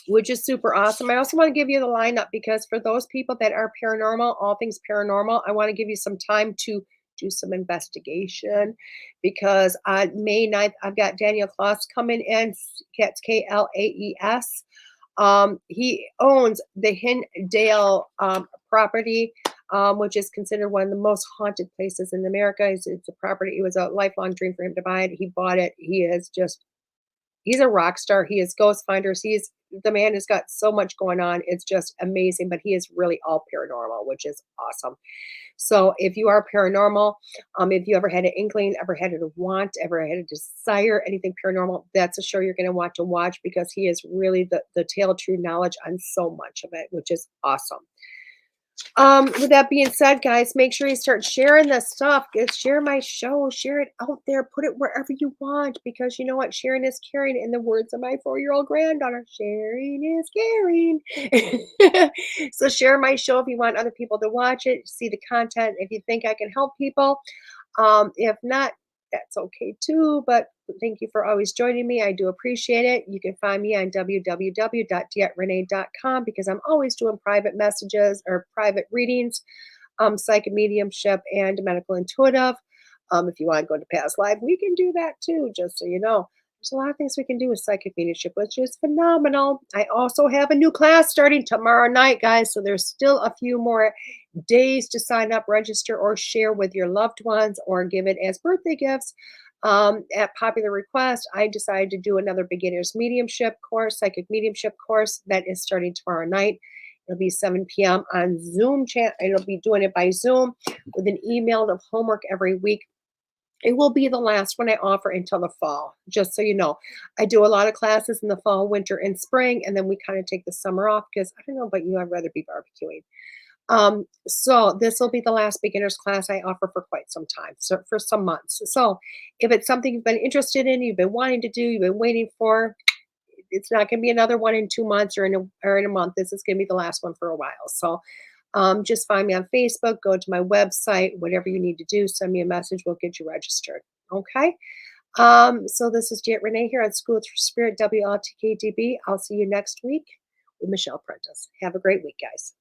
Which is super awesome. I also want to give you the lineup because for those people that are paranormal, all things paranormal, I want to give you some time to do some investigation because on May 9th, I've got Daniel Kloss coming in. That's Klaes. He owns the Hindale property, which is considered one of the most haunted places in America. It's a property. It was a lifelong dream for him to buy it. He bought it. He's a rock star. He is ghost finders. The man has got so much going on. It's just amazing, but he is really all paranormal, which is awesome. So if you are paranormal, if you ever had an inkling, ever had a want, ever had a desire, anything paranormal, that's a show you're going to want to watch because he is really the tale true knowledge on so much of it, which is awesome. With that being said, guys, make sure you start sharing this stuff. Share my show, share it out there, put it wherever you want, because you know what? Sharing is caring. In the words of my 4-year-old granddaughter, sharing is caring. So share my show if you want other people to watch it, see the content, if you think I can help people. If not, that's okay too, but thank you for always joining me. I do appreciate it. You can find me on www.deetterenee.com because I'm always doing private messages or private readings, psychic mediumship and medical intuitive. If you want to go to past life, we can do that too, just so you know. There's a lot of things we can do with psychic mediumship, which is phenomenal. I also have a new class starting tomorrow night, guys. So there's still a few more days to sign up, register, or share with your loved ones, or give it as birthday gifts. At popular request, I decided to do another beginner's mediumship course, psychic mediumship course that is starting tomorrow night. It'll be 7 p.m. on Zoom chat. It'll be doing it by Zoom with an email of homework every week. It will be the last one I offer until the fall, just so you know. I do a lot of classes in the fall, winter, and spring, and then we kind of take the summer off because I don't know about you, I'd rather be barbecuing. So this will be the last beginner's class I offer for quite some time, so for some months. So if it's something you've been interested in, you've been wanting to do, you've been waiting for, it's not going to be another one in 2 months or in a month. This is going to be the last one for a while. So just find me on Facebook, go to my website, whatever you need to do, send me a message. We'll get you registered. Okay. So this is DeEtte Renee here on School Through Spirit, WLTKDB. I'll see you next week with Michelle Prentice. Have a great week, guys.